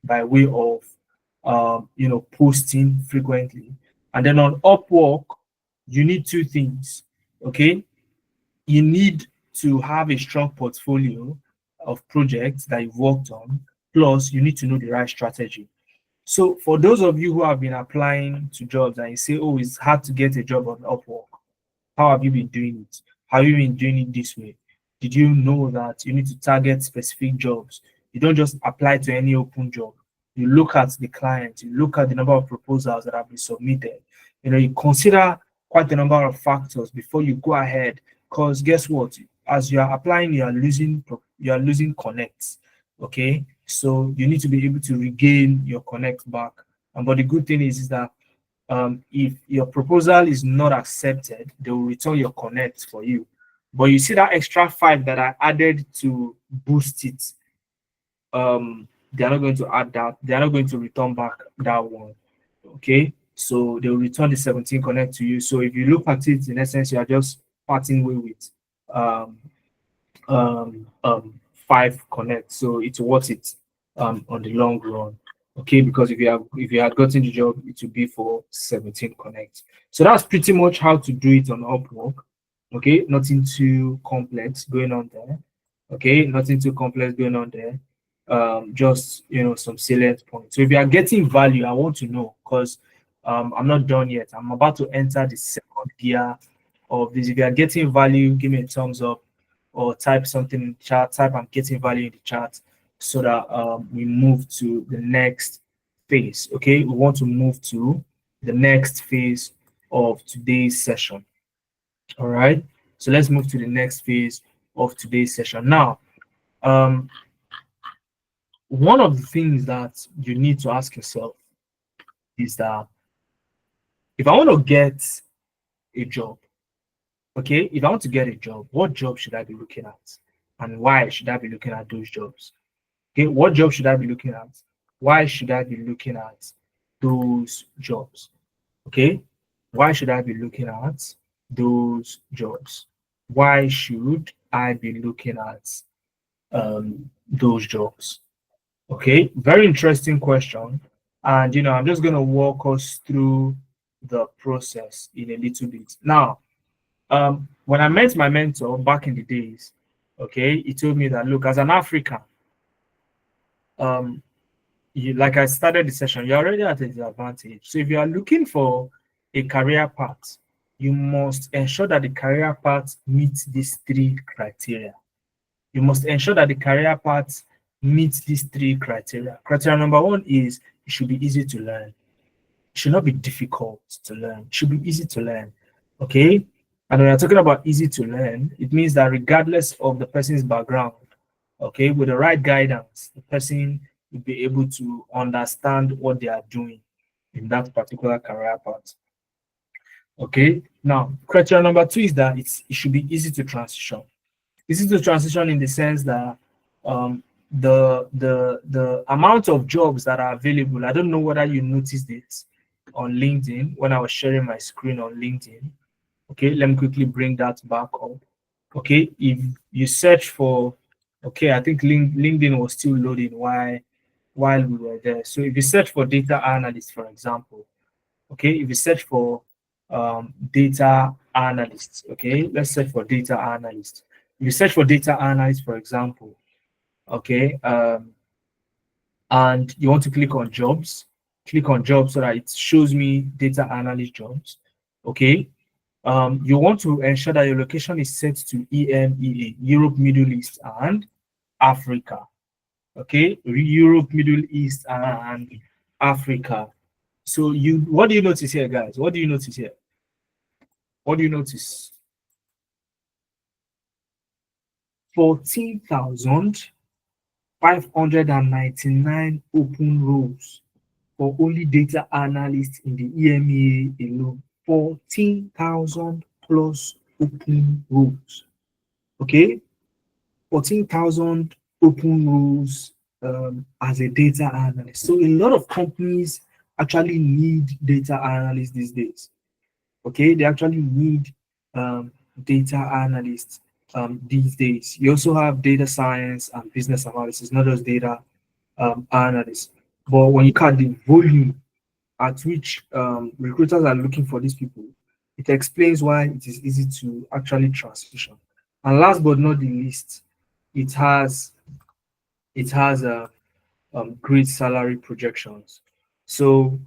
by way of posting frequently. And then on Upwork, you need 2 things. Okay, you need to have a strong portfolio of projects that you've worked on, plus you need to know the right strategy. So for those of you who have been applying to jobs and you say, oh, it's hard to get a job on Upwork, how have you been doing it? Have you been doing it this way? Did you know that you need to target specific jobs? You don't just apply to any open job. You look at the client, you look at the number of proposals that have been submitted. You consider quite a number of factors before you go ahead. Because guess what? As you are applying, you are losing connects. Okay, so you need to be able to regain your connect back. But the good thing is that if your proposal is not accepted, they will return your connect for you. But you see that extra 5 that I added to boost it. they are not going to add that. They are not going to return back that one. Okay, so they will return the 17 connect to you. So if you look at it, in essence, you are just parting way with um, 5 connect. So it's worth it on the long run. Okay, because if you had gotten the job, it would be for 17 connect. So that's pretty much how to do it on Upwork. Okay, nothing too complex going on there. Okay, nothing too complex going on there. Just some salient points. So if you are getting value, I want to know because I'm not done yet. I'm about to enter the second gear of this. If you are getting value, give me a thumbs up or type something in the chat. Type I'm getting value in the chat so that we move to the next phase. Okay, we want to move to the next phase of today's session. All right, so let's move to the next phase of today's session. Now, one of the things that you need to ask yourself is that if I want to get a job, okay, if I want to get a job, what job should I be looking at? And why should I be looking at those jobs? Okay, what job should I be looking at? Why should I be looking at those jobs? Okay, why should I be looking at those jobs? Why should I be looking at those jobs? Okay, very interesting question. And I'm just going to walk us through the process in a little bit. Now, when I met my mentor back in the days, okay, he told me that look, as an African, like I started the session, you're already at a disadvantage. So if you are looking for a career path, you must ensure that the career path meets these 3 criteria. You must ensure that the career path meets these 3 criteria. Criteria number 1 is it should be easy to learn. It should not be difficult to learn. It should be easy to learn. Okay? And when you're talking about easy to learn, it means that regardless of the person's background, okay, with the right guidance, the person will be able to understand what they are doing in that particular career path. Okay, now criteria number 2 is that it should be easy to transition. Easy to transition in the sense that the amount of jobs that are available. I don't know whether you noticed it on LinkedIn when I was sharing my screen on LinkedIn. Okay, let me quickly bring that back up. Okay, if you search for, okay, I think LinkedIn was still loading while we were there. So if you search for data analyst, for example, okay, if you search for data analysts, okay, let's search for data analyst. If you search for data analyst, for example, okay, and you want to click on jobs so that it shows me data analyst jobs. Okay, you want to ensure that your location is set to EMEA, Europe, Middle East, and Africa. Okay, Europe, Middle East, and Africa. So what do you notice here, guys? What do you notice here? What do you notice? 14,599 open roles for only data analysts in the EMEA alone. 14,000 plus open roles. Okay, 14,000 open roles as a data analyst. So a lot of companies actually need data analysts these days. Okay, they actually need data analysts these days. You also have data science and business analysis, not just data analysts. But when you look at the volume at which recruiters are looking for these people, it explains why it is easy to actually transition. And last but not the least, it has great salary projections. So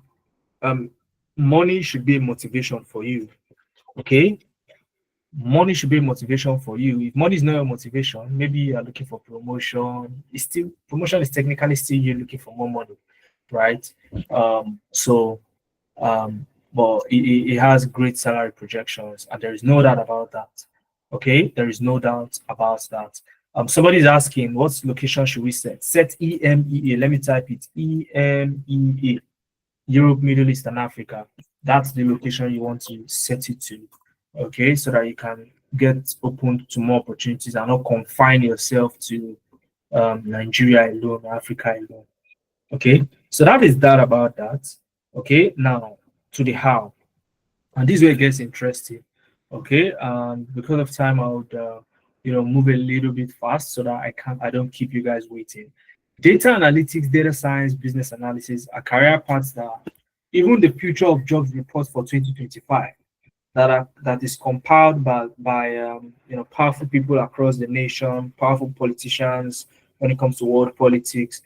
money should be a motivation for you. Okay, money should be a motivation for you. If money is not a motivation, maybe you are looking for promotion. It's still promotion is technically still you looking for more money, right? But it has great salary projections, and there is no doubt about that. Okay, there is no doubt about that. Somebody's asking what location should we set? Set EMEA. Let me type it. EMEA, Europe, Middle East, and Africa. That's the location you want to set it to. Okay, so that you can get open to more opportunities and not confine yourself to Nigeria alone, Africa alone. Okay, so that is that about that. Okay, now to the how, and this way it gets interesting. Okay, because of time, I would move a little bit fast so that I don't keep you guys waiting. Data analytics, data science, business analysis are career paths that even the future of jobs report for 2025 that is compiled by powerful people across the nation, powerful politicians when it comes to world politics,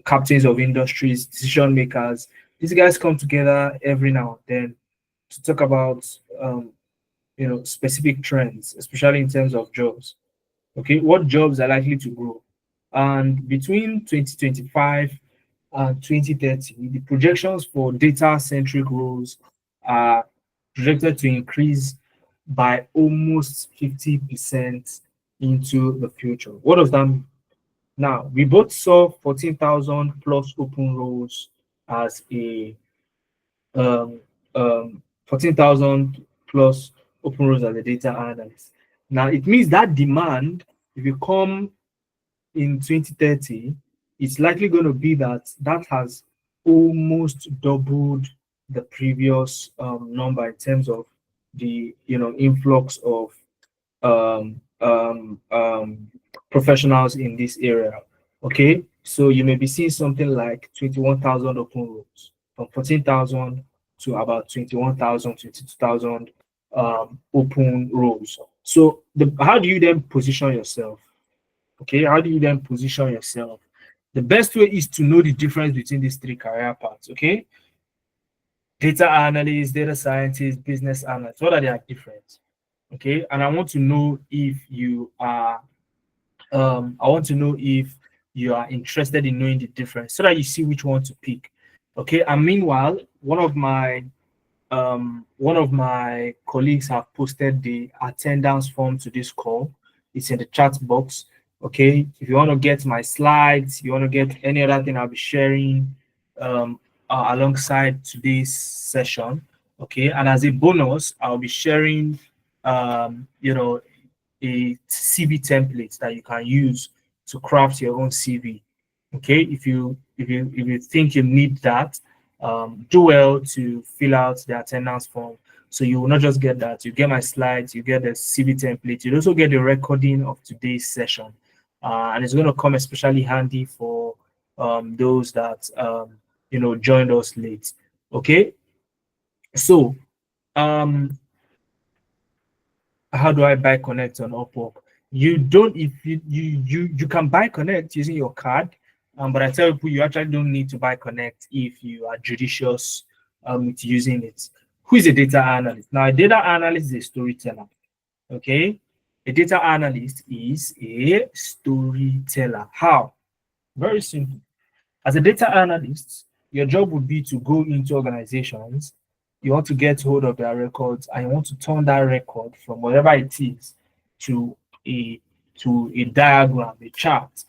captains of industries, decision makers. These guys come together every now and then to talk about specific trends, especially in terms of jobs. Okay, what jobs are likely to grow, and between 2025 and 2030, the projections for data-centric roles are projected to increase by almost 50% into the future. What does that mean? Now, we both saw 14,000 plus open roles as a um, 14,000 plus open roles as a data analyst. Now, it means that demand, if you come in 2030, it's likely going to be that has almost doubled the previous number in terms of the influx of um, um, um, professionals in this area. Okay, so you may be seeing something like 21,000 open roles from 14,000 to about 21,000, 22,000 open roles. So how do you then position yourself? Okay, how do you then position yourself? The best way is to know the difference between these three career paths. Okay, data analyst, data scientist, business analyst. What are their difference? Okay, and I want to know if you are. I want to know if you are interested in knowing the difference, so that you see which one to pick. Okay, and meanwhile, one of my colleagues have posted the attendance form to this call. It's in the chat box. Okay, if you want to get my slides, you want to get any other thing I'll be sharing alongside today's session. Okay, and as a bonus, I'll be sharing a CV template that you can use to craft your own CV. Okay, if you think you need that, do well to fill out the attendance form. So you will not just get that, you get my slides, you get the CV template, you also get the recording of today's session. And it's going to come especially handy for those that joined us late. Okay, so how do I buy Connect on Upwork? You don't if you can buy Connect using your card, but I tell people you actually don't need to buy Connect if you are judicious with using it. Who is a data analyst? Now, a data analyst is a storyteller. Okay, a data analyst is a storyteller. How? Very simple. As a data analyst, your job would be to go into organizations. You want to get hold of their records and you want to turn that record from whatever it is to a diagram, a chart,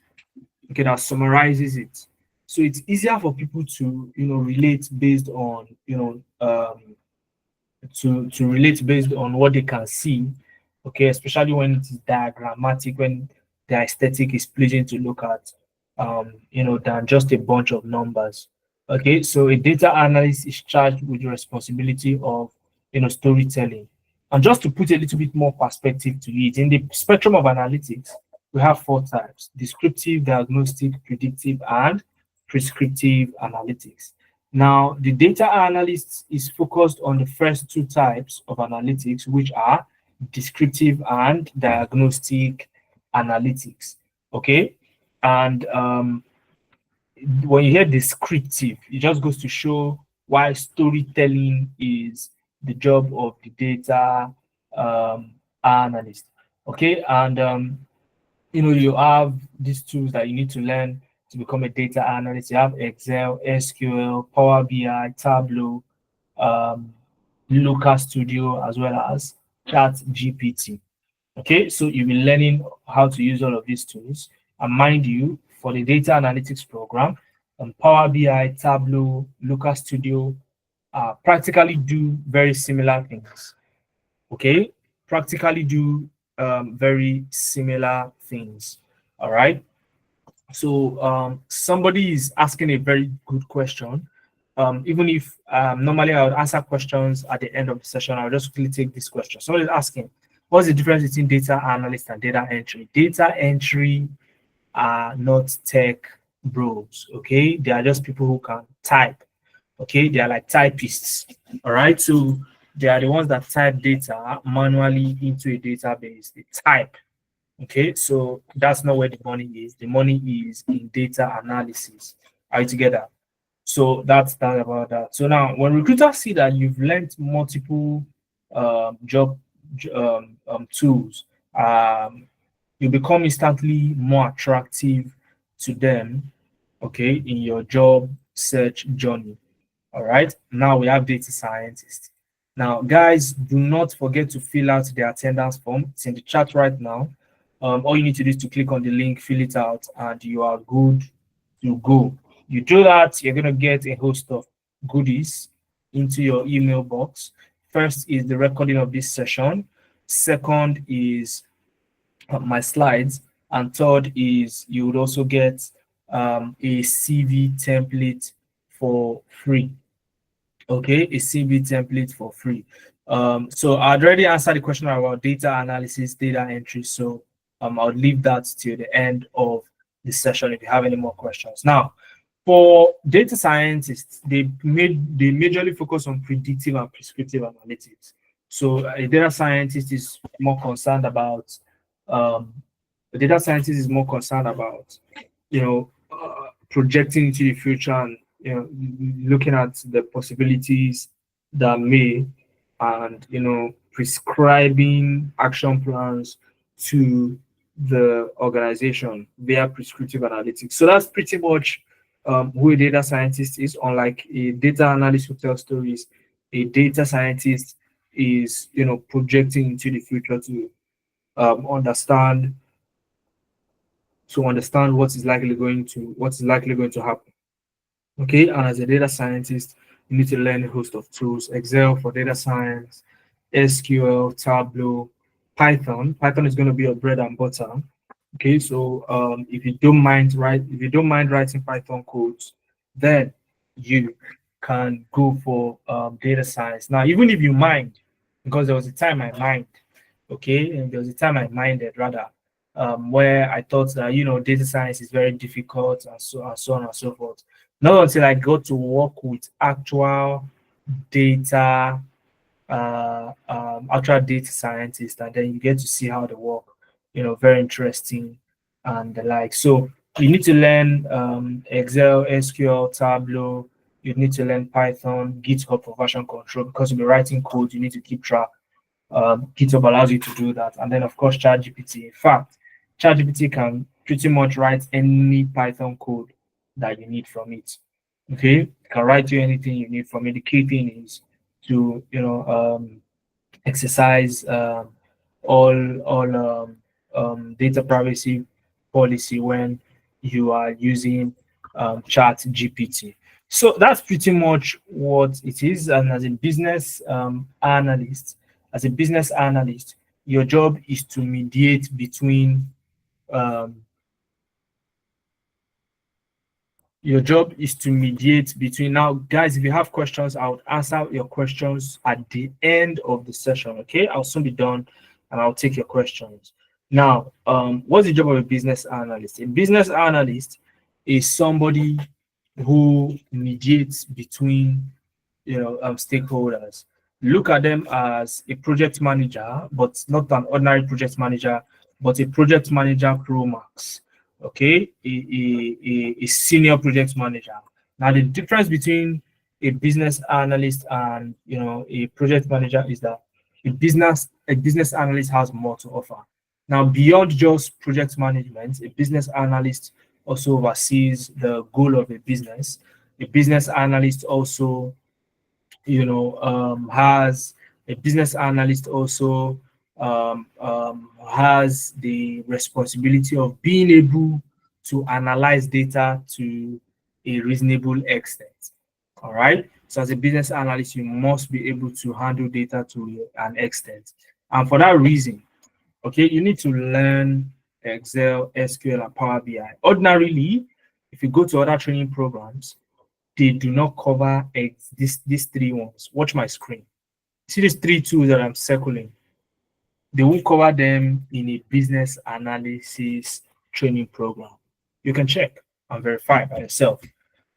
okay, that summarizes it. So it's easier for people to relate based on to relate based on what they can see, okay, especially when it is diagrammatic, when the aesthetic is pleasing to look at, than just a bunch of numbers. Okay, so a data analyst is charged with the responsibility of, storytelling. And just to put a little bit more perspective to it, in the spectrum of analytics, we have four types: descriptive, diagnostic, predictive, and prescriptive analytics. Now, the data analyst is focused on the first two types of analytics, which are descriptive and diagnostic analytics. Okay, and when you hear descriptive, it just goes to show why storytelling is the job of the data analyst. Okay, and you have these tools that you need to learn to become a data analyst. You have Excel, SQL, Power BI, Tableau, um, Looker Studio, as well as Chat GPT. Okay, so you'll be learning how to use all of these tools. And mind you, for the data analytics program, Power BI, Tableau, Looker Studio practically do very similar things. Okay, practically do very similar things. All right. So somebody is asking a very good question. Even if normally I would answer questions at the end of the session, I'll just quickly take this question. Somebody is asking, what's the difference between data analyst and data entry? Data entry are not tech bros, okay? They are just people who can type, okay? They are like typists, all right? So they are the ones that type data manually into a database. They type, okay? So that's not where the money is. The money is in data analysis. Are you together? So that's that about that. So now, when recruiters see that you've learned multiple job tools, you become instantly more attractive to them, okay, in your job search journey. All right. Now we have data scientists. Now, guys, do not forget to fill out the attendance form. It's in the chat right now. All you need to do is to click on the link, fill it out, and you are good to go. You do that, you're going to get a host of goodies into your email box. First is the recording of this session. Second is my slides. And third is you would also get a CV template for free. Okay, a CV template for free. So I'd already answered the question about data analysis, data entry. So I'll leave that to the end of the session if you have any more questions. Now, for data scientists, they majorly focus on predictive and prescriptive analytics. So a data scientist is more concerned about um, the data scientist is more concerned about projecting into the future and looking at the possibilities that may and prescribing action plans to the organization via prescriptive analytics. So that's pretty much who a data scientist is. Unlike a data analyst who tells stories, a data scientist is projecting into the future to understand what is likely going to happen. Okay, and as a data scientist, you need to learn a host of tools: Excel for data science, SQL, Tableau, Python. Python is going to be your bread and butter. Okay, so if you don't mind writing Python codes, then you can go for data science. Now, even if you mind, because there was a time I mind, okay, and there was a time I minded rather, where I thought that data science is very difficult and so on and so forth. Not until I got to work with data, actual data scientists, and then you get to see how they work. Very interesting and the like. So you need to learn Excel, SQL, Tableau. You need to learn Python, GitHub for version control because you'll be writing code. You need to keep track. GitHub allows you to do that, and then of course ChatGPT. In fact, ChatGPT can pretty much write any Python code that you need from it. Okay, it can write you anything you need from it. The key thing is to exercise all data privacy policy when you are using chat gpt. So that's pretty much what it is. And as a business analyst, your job is to mediate between um, now, guys. If you have questions, I would answer your questions at the end of the session. Okay, I'll soon be done and I'll take your questions. Now, what's the job of a business analyst? A business analyst is somebody who mediates between stakeholders. Look at them as a project manager, but not an ordinary project manager, but a project manager pro max. Okay, a senior project manager. Now, the difference between a business analyst and a project manager is that a business analyst has more to offer. Now, beyond just project management, a business analyst also oversees the goal of a business. A business analyst also has a business analyst also has the responsibility of being able to analyze data to a reasonable extent. All right. So as a business analyst, you must be able to handle data to an extent. And for that reason, okay, you need to learn Excel, SQL, and Power BI. Ordinarily, if you go to other training programs, they do not cover these three ones. Watch my screen. See these three tools that I'm circling. They won't cover them in a business analysis training program. You can check and verify by yourself.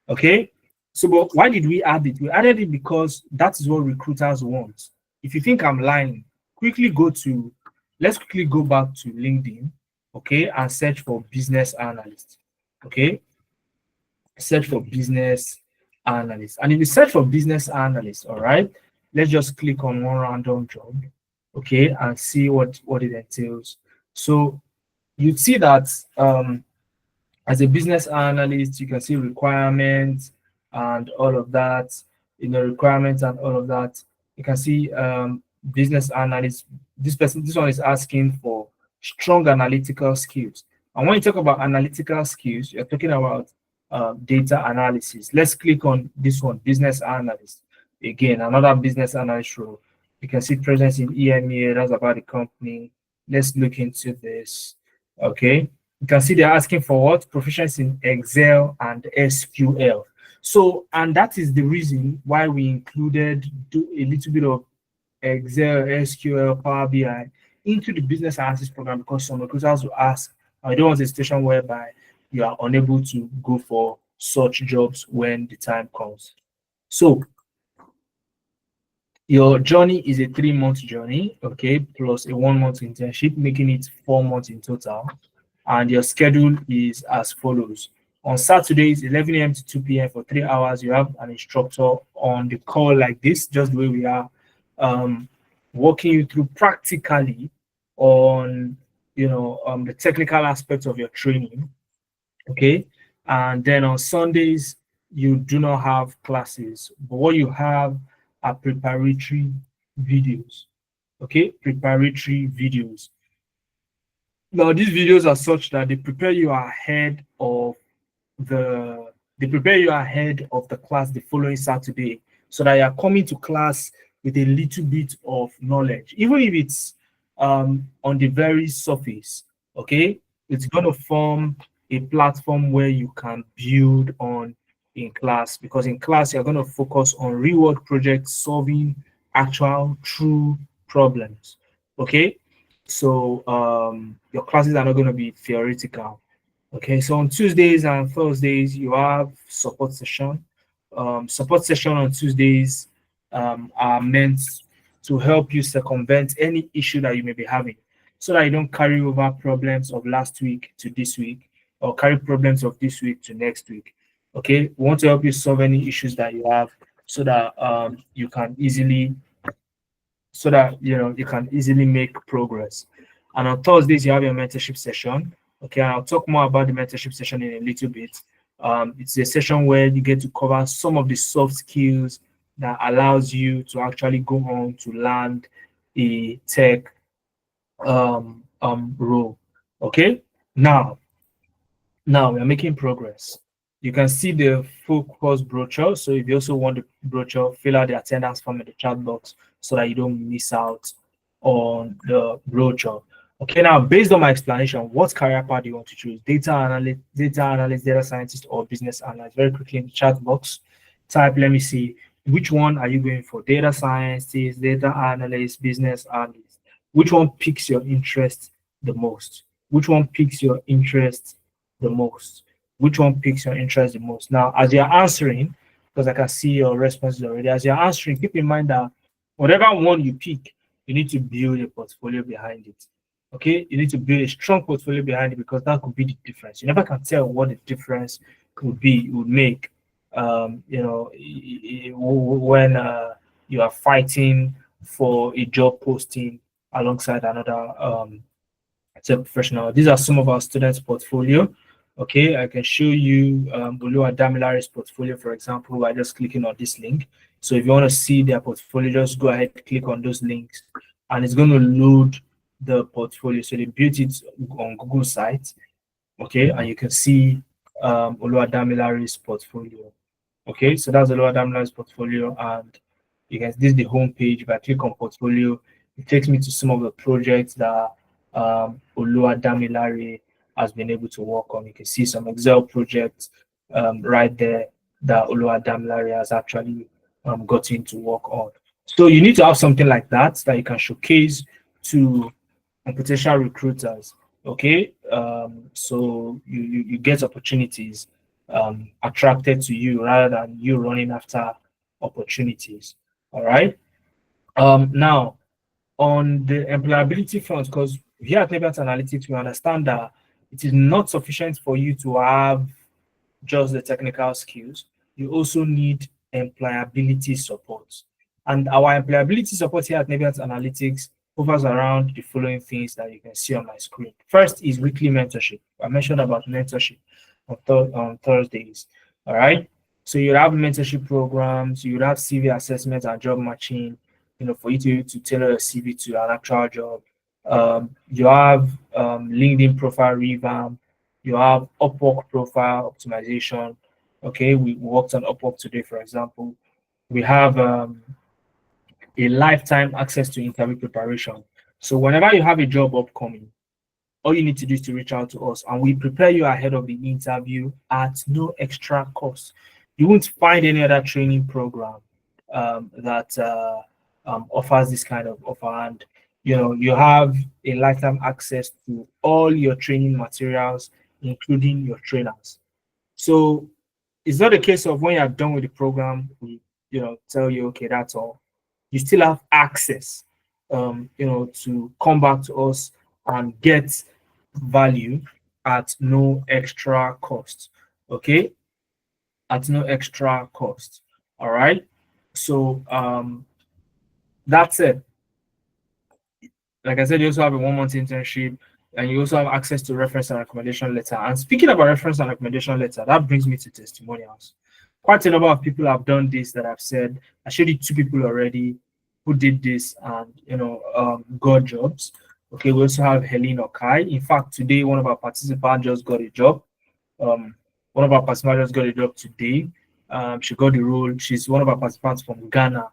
Okay. So, but why did we add it? We added it because that is what recruiters want. If you think I'm lying, let's quickly go back to LinkedIn, okay, and search for business analyst. Okay. Search for business analyst. And if you search for business analyst, all right, let's just click on one random job, okay, and see what it entails. So you'd see that as a business analyst, you can see requirements and all of that, requirements and all of that. You can see business analyst. This one is asking for strong analytical skills. And when you talk about analytical skills, you're talking about data analysis. Let's click on this one, business analyst. Again, another business analyst role. You can see presence in EMEA, that's about the company. Let's look into this. Okay. You can see they're asking for what? Proficiency in Excel and SQL. So, and that is the reason why we included a little bit of Excel, SQL, Power BI into the business analysis program, because some recruiters will ask, I don't want a situation whereby you are unable to go for such jobs when the time comes. So your journey is a 3-month journey, okay, plus a 1-month internship, making it 4 months in total. And your schedule is as follows. On Saturdays, 11 a.m. to 2 p.m. for 3 hours, you have an instructor on the call like this, just the way we are, walking you through practically on, the technical aspects of your training, okay? And then on Sundays, you do not have classes, but what you have are preparatory videos, okay? Preparatory videos. Now, these videos are such that they prepare you ahead of the class the following Saturday, so that you're coming to class with a little bit of knowledge, even if it's on the very surface. Okay, it's going to form a platform where you can build on in class, because in class you're going to focus on real world projects, solving actual true problems. Okay, so your classes are not going to be theoretical. Okay, so on Tuesdays and Thursdays, you have support session. Support session on Tuesdays are meant to help you circumvent any issue that you may be having, so that you don't carry over problems of last week to this week, or carry problems of this week to next week. Okay, we want to help you solve any issues that you have, so that you can easily make progress. And on Thursdays, you have your mentorship session. Okay, and I'll talk more about the mentorship session in a little bit. It's a session where you get to cover some of the soft skills that allows you to actually go on to land a tech role. Okay, now we are making progress. You can see the full course brochure. So if you also want the brochure, fill out the attendance form in the chat box so that you don't miss out on the brochure. Okay, now based on my explanation, what career path do you want to choose? Data analyst, data scientist, or business analyst? Very quickly in the chat box, type, let me see, which one are you going for? Data scientist, data analyst, business analyst. Which one piques your interest the most? Which one piques your interest the most? Which one piques your interest the most? Now, as you're answering, because I can see your responses already, as you're answering, keep in mind that whatever one you pick, you need to build a portfolio behind it. Okay, you need to build a strong portfolio behind it, because that could be the difference. You never can tell what the difference would make. When you are fighting for a job posting alongside another professional. These are some of our students' portfolio. Okay, I can show you Oluwadamilare's portfolio, for example, by just clicking on this link. So if you want to see their portfolio, just go ahead, click on those links, and it's going to load the portfolio. So they built it on Google Sites. Okay, and you can see Oluwadamilare's portfolio. Okay, so that's Oluwadamilare's portfolio, and you can, this is the home page. If I click on portfolio, it takes me to some of the projects that Oluwadamilare has been able to work on. You can see some Excel projects right there that Oluwadamilare has actually gotten to work on. So you need to have something like that that you can showcase to potential recruiters. Okay, so you get opportunities attracted to you rather than you running after opportunities. All right. Now on the employability front, because here at Nebient Analytics, we understand that it is not sufficient for you to have just the technical skills. You also need employability support. And our employability support here at Nebient Analytics hovers around the following things that you can see on my screen. First is weekly mentorship. I mentioned about mentorship on Thursdays. All right. So you have mentorship programs, you have CV assessment and job matching, for you to tailor a CV to an actual job. You have LinkedIn profile revamp, you have Upwork profile optimization. Okay, we worked on Upwork today, for example. We have a lifetime access to interview preparation. So whenever you have a job upcoming, all you need to do is to reach out to us and we prepare you ahead of the interview at no extra cost. You won't find any other training program that offers this kind of offer. And you have a lifetime access to all your training materials, including your trainers. So it's not a case of when you're done with the program, we tell you, okay, that's all. You still have access to come back to us and get value at no extra cost. Okay, at no extra cost. All right. So that's it. Like I said, you also have a 1 month internship and you also have access to reference and recommendation letter. And speaking about reference and recommendation letter, that brings me to testimonials. Quite a number of people have done this that I've said. I showed you 2 people already who did this and got jobs. Okay, we also have Helene Okai. In fact, today one of our participants just got a job. One of our participants just got a job today. She got the role. She's one of our participants from Ghana.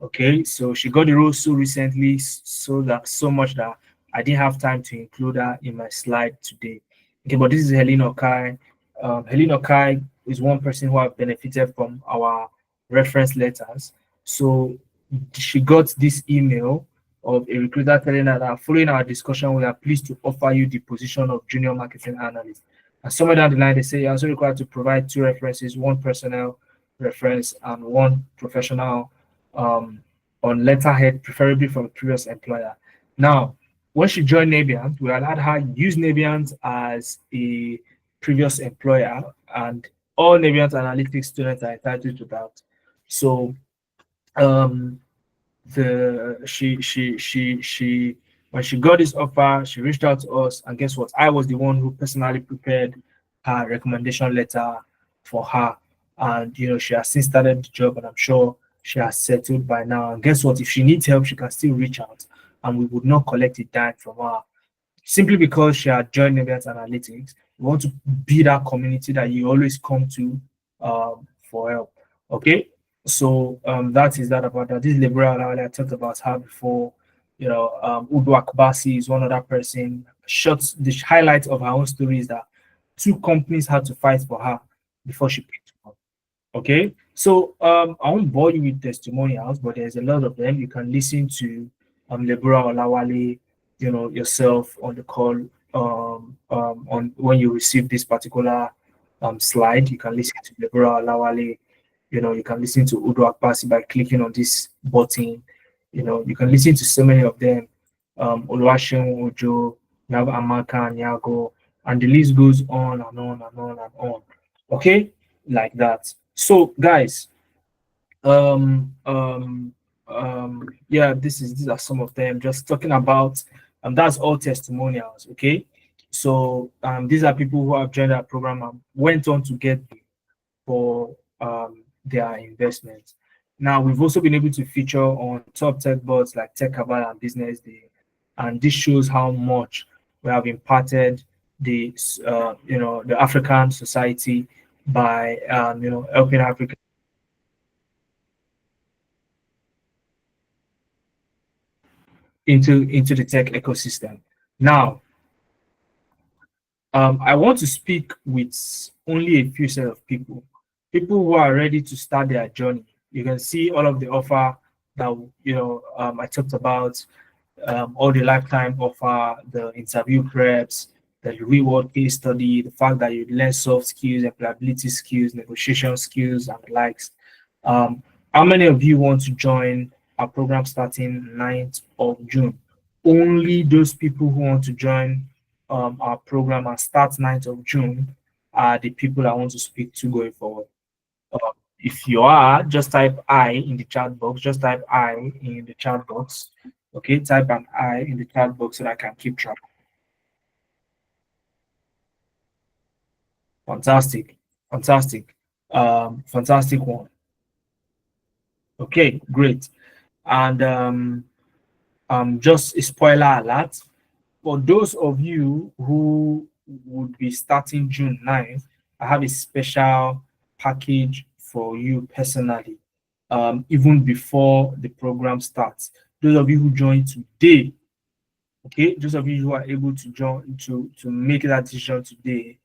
Okay, so she got the role so recently, so much that I didn't have time to include her in my slide today. Okay, but this is Helene Okai. Helene Okai is one person who have benefited from our reference letters. So she got this email of a recruiter telling her that following our discussion, we are pleased to offer you the position of junior marketing analyst. And somewhere down the line, they say you're also required to provide 2 references, 1 personal reference and 1 professional on letterhead, preferably from a previous employer. Now, when she joined Nebient, we allowed her use Nebient as a previous employer, and all Nebient Analytics students are entitled to that. So, she when she got this offer, she reached out to us, and guess what? I was the one who personally prepared her recommendation letter for her, and she has since started the job, and I'm sure she has settled by now. And guess what? If she needs help, she can still reach out, and we would not collect a dime from her simply because she had joined Nebient Analytics. We want to be that community that you always come to for help. Okay, so that is that about that. This liberal I talked about her before. Udo Akbasi is one other person. The highlight of her own story is that 2 companies had to fight for her before she picked up. Okay, so I won't bore you with testimonials, but there's a lot of them. You can listen to Lebura Olawale, yourself on the call on when you receive this particular slide. You can listen to Lebura Olawale. You can listen to Udo Akbasi by clicking on this button. You can listen to so many of them. Oluwaseun Ojo, you have Amaka Nyago, and the list goes on and on and on and on. Okay, like that. So, guys, yeah, these are some of them. Just talking about, that's all testimonials. Okay, so these are people who have joined our program and went on to get for their investments. Now, we've also been able to feature on top tech boards like Tech Cabal and Business Day, and this shows how much we have imparted the the African society by helping Africa into the tech ecosystem. Now, I want to speak with only a few set of people who are ready to start their journey. You can see all of the offer that I talked about, all the lifetime offer, the interview preps, the reward case study, the fact that you learn soft skills, employability skills, negotiation skills, and the likes. Um, how many of you want to join our program starting 9th of June? Only those people who want to join our program and start 9th of June are the people I want to speak to going forward. If you are, just type I in the chat box. Just type I in the chat box. Okay, type an I in the chat box so that I can keep track. Fantastic, fantastic, fantastic one. Okay, great. And just a spoiler alert for those of you who would be starting June 9th, I have a special package for you personally, even before the program starts. Those of you who join today, okay, those of you who are able to join to make that decision today,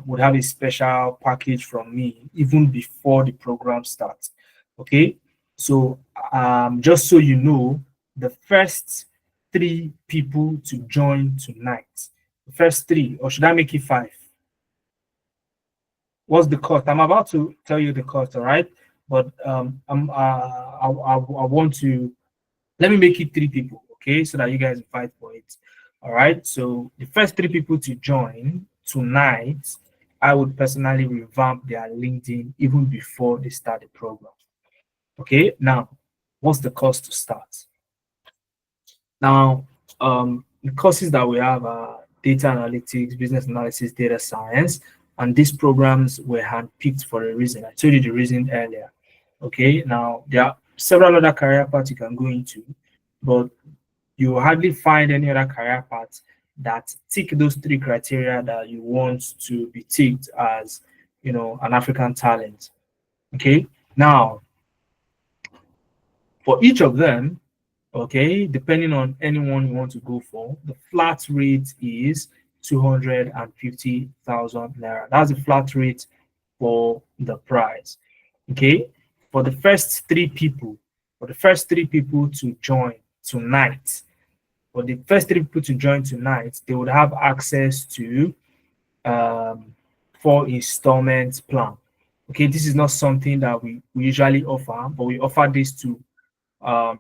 would have a special package from me even before the program starts. Okay, so just so you know, the first 3 people to join tonight, the first 3, or should I make it 5? What's the cost? I'm about to tell you the cost, all right? But I want to let me make it 3 people, okay, so that you guys fight for it. All right. So the first 3 people to join tonight, I would personally revamp their LinkedIn even before they start the program. Okay. Now, what's the cost to start? Now, the courses that we have are data analytics, business analysis, data science, and these programs were handpicked for a reason. I told you the reason earlier. Okay. Now, there are several other career paths you can go into, but you will hardly find any other career path that tick those 3 criteria that you want to be ticked as, an African talent. Okay. Now, for each of them, okay, depending on anyone you want to go for, the flat rate is 250,000 naira. That's the flat rate for the price. Okay. For the first 3 people, to join tonight, for the first 3 people to join tonight, they would have access to 4 installment plan. Okay, this is not something that we usually offer, but we offer this to um,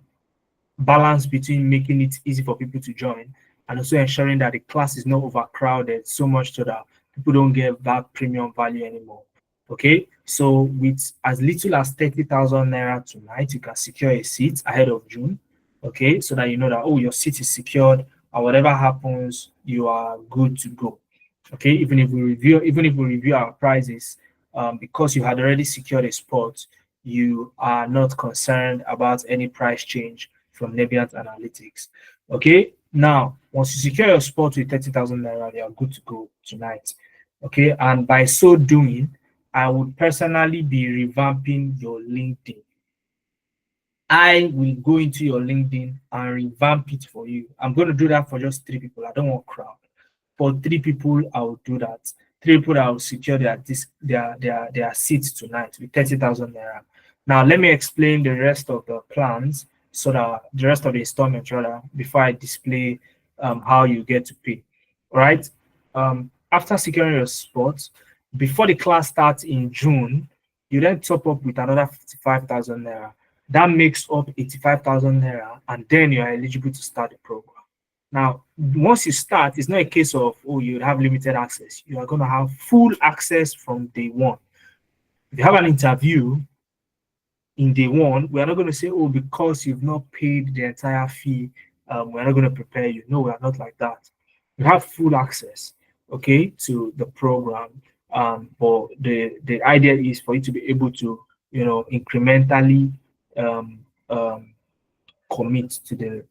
balance between making it easy for people to join and also ensuring that the class is not overcrowded so much so that people don't get that premium value anymore. Okay, so with as little as 30,000 naira tonight, you can secure a seat ahead of June. Okay, so that you know that, oh, your seat is secured and whatever happens, you are good to go. Okay, even if we review our prices, because you had already secured a spot, you are not concerned about any price change from Nebiant Analytics. Okay, now once you secure your spot with 30,000 naira, you are good to go tonight. Okay, and by so doing, I would personally be revamping your LinkedIn. I will go into your LinkedIn and revamp it for you. I'm going to do that for just 3 people. I don't want crowd. For 3 people, I will do that. 3 people, I will secure their seats tonight with 30,000 naira. Now, let me explain the rest of the plans, so that the rest of the installments, rather, before I display how you get to pay. All right. After securing your spot, before the class starts in June, you then top up with another 55,000 naira. That makes up 85,000 naira, and then you are eligible to start the program. Now, once you start, it's not a case of, oh, you have limited access. You are going to have full access from day one. If you have an interview in day one, we are not going to say, oh, because you've not paid the entire fee, we're not going to prepare you. No, we are not like that. You have full access, okay, to the program. But the idea is for you to be able to, incrementally um, um, commit to the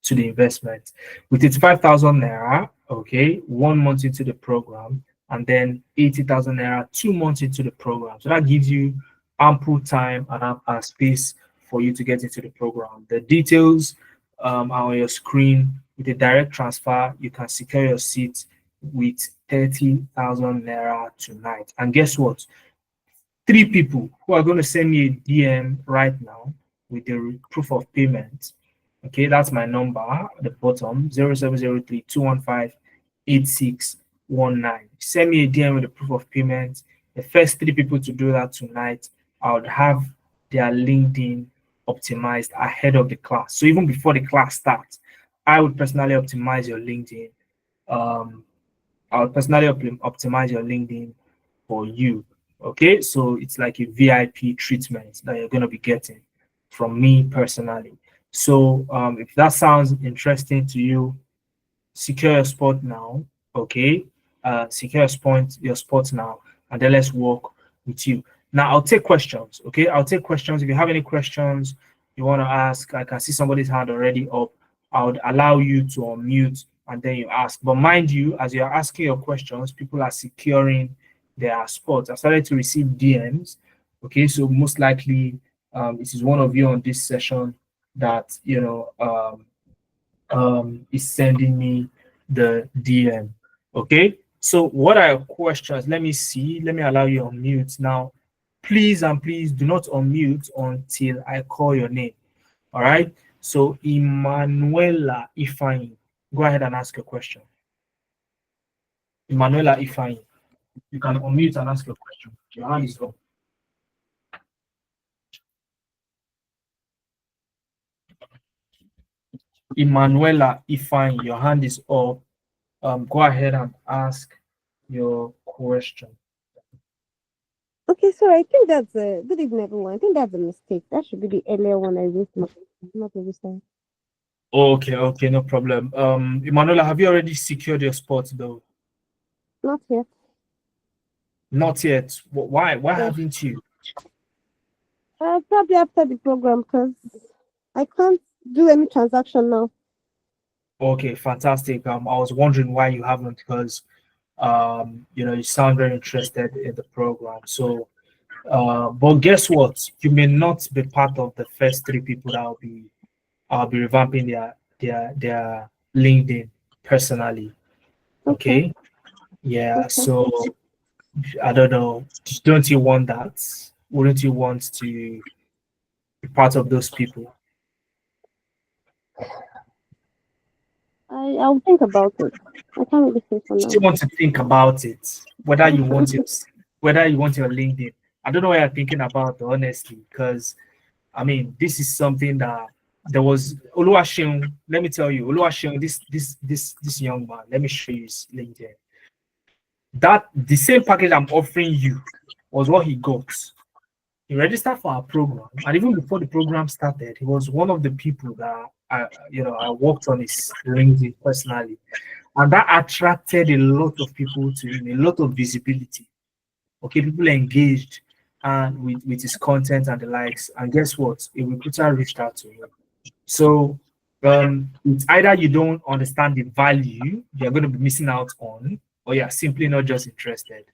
investment. With 85,000 naira, okay, 1 month into the program, and then 80,000 naira 2 months into the program. So that gives you ample time and space for you to get into the program. The details are on your screen with a direct transfer, you can secure your seat with 30,000 naira tonight. And guess what? Three people who are going to send me a DM right now with the proof of payment. Okay, that's my number at the bottom 0703 8619. Send me a DM with the proof of payment. The first three people to do that tonight, I would have their LinkedIn optimized ahead of the class. So even before the class starts, I would personally optimize your LinkedIn. Um, I would personally optimize your LinkedIn for you. Okay, so it's like a VIP treatment that you're going to be getting from me personally. So if that sounds interesting to you, secure your spot now. Okay, secure your spot now, and then let's work with you. Now I'll take questions. Okay, I'll take questions. If you have any questions you want to ask, I can see somebody's hand already up. I would allow you to unmute and then you ask. But mind you, as you're asking your questions, people are securing their spots. I started to receive DMs. Okay, so most likely it is one of you on this session that is sending me the DM. Okay. So what are your questions? Let me see. Let me allow you on mute now. Please and please do not unmute until I call your name. All right. So Emanuela Ifeanyi, go ahead and ask your question. Emanuela Ifeanyi, you can unmute and ask your question. Your hand is up. Emanuela Ifeanyi, your hand is up. Go ahead and ask your question. Okay, so I think that's a good evening, everyone. I think that's a mistake. That should be the earlier one I raised my not every time. Okay, no problem. Emanuela, have you already secured your spot though? Not yet. Not yet. Why? Why Yes. haven't you? Probably after the program because I can't do any transaction now. Okay, fantastic. I was wondering why you haven't because you sound very interested in the program. So but guess what? You may not be part of the first three people that I'll be revamping their LinkedIn personally. Okay. Okay. Yeah, Okay. so I don't know. Don't you want that? Wouldn't you want to be part of those people? I'll think about it. I can't really say for You now. still want to think about it, whether you want your LinkedIn. I don't know what you're thinking about, honestly, because I mean, this is something that there was Oluwaseun. Let me tell you, Oluwaseun, this young man. Let me show you his LinkedIn. That the same package I'm offering you was what he got. He registered for our program, and even before the program started, he was one of the people that I worked on his LinkedIn personally, and that attracted a lot of people to him, a lot of visibility. Okay, people engaged and with his content and the likes. And guess what? A recruiter reached out to him. So it's either you don't understand the value you're going to be missing out on, or you're simply not just interested.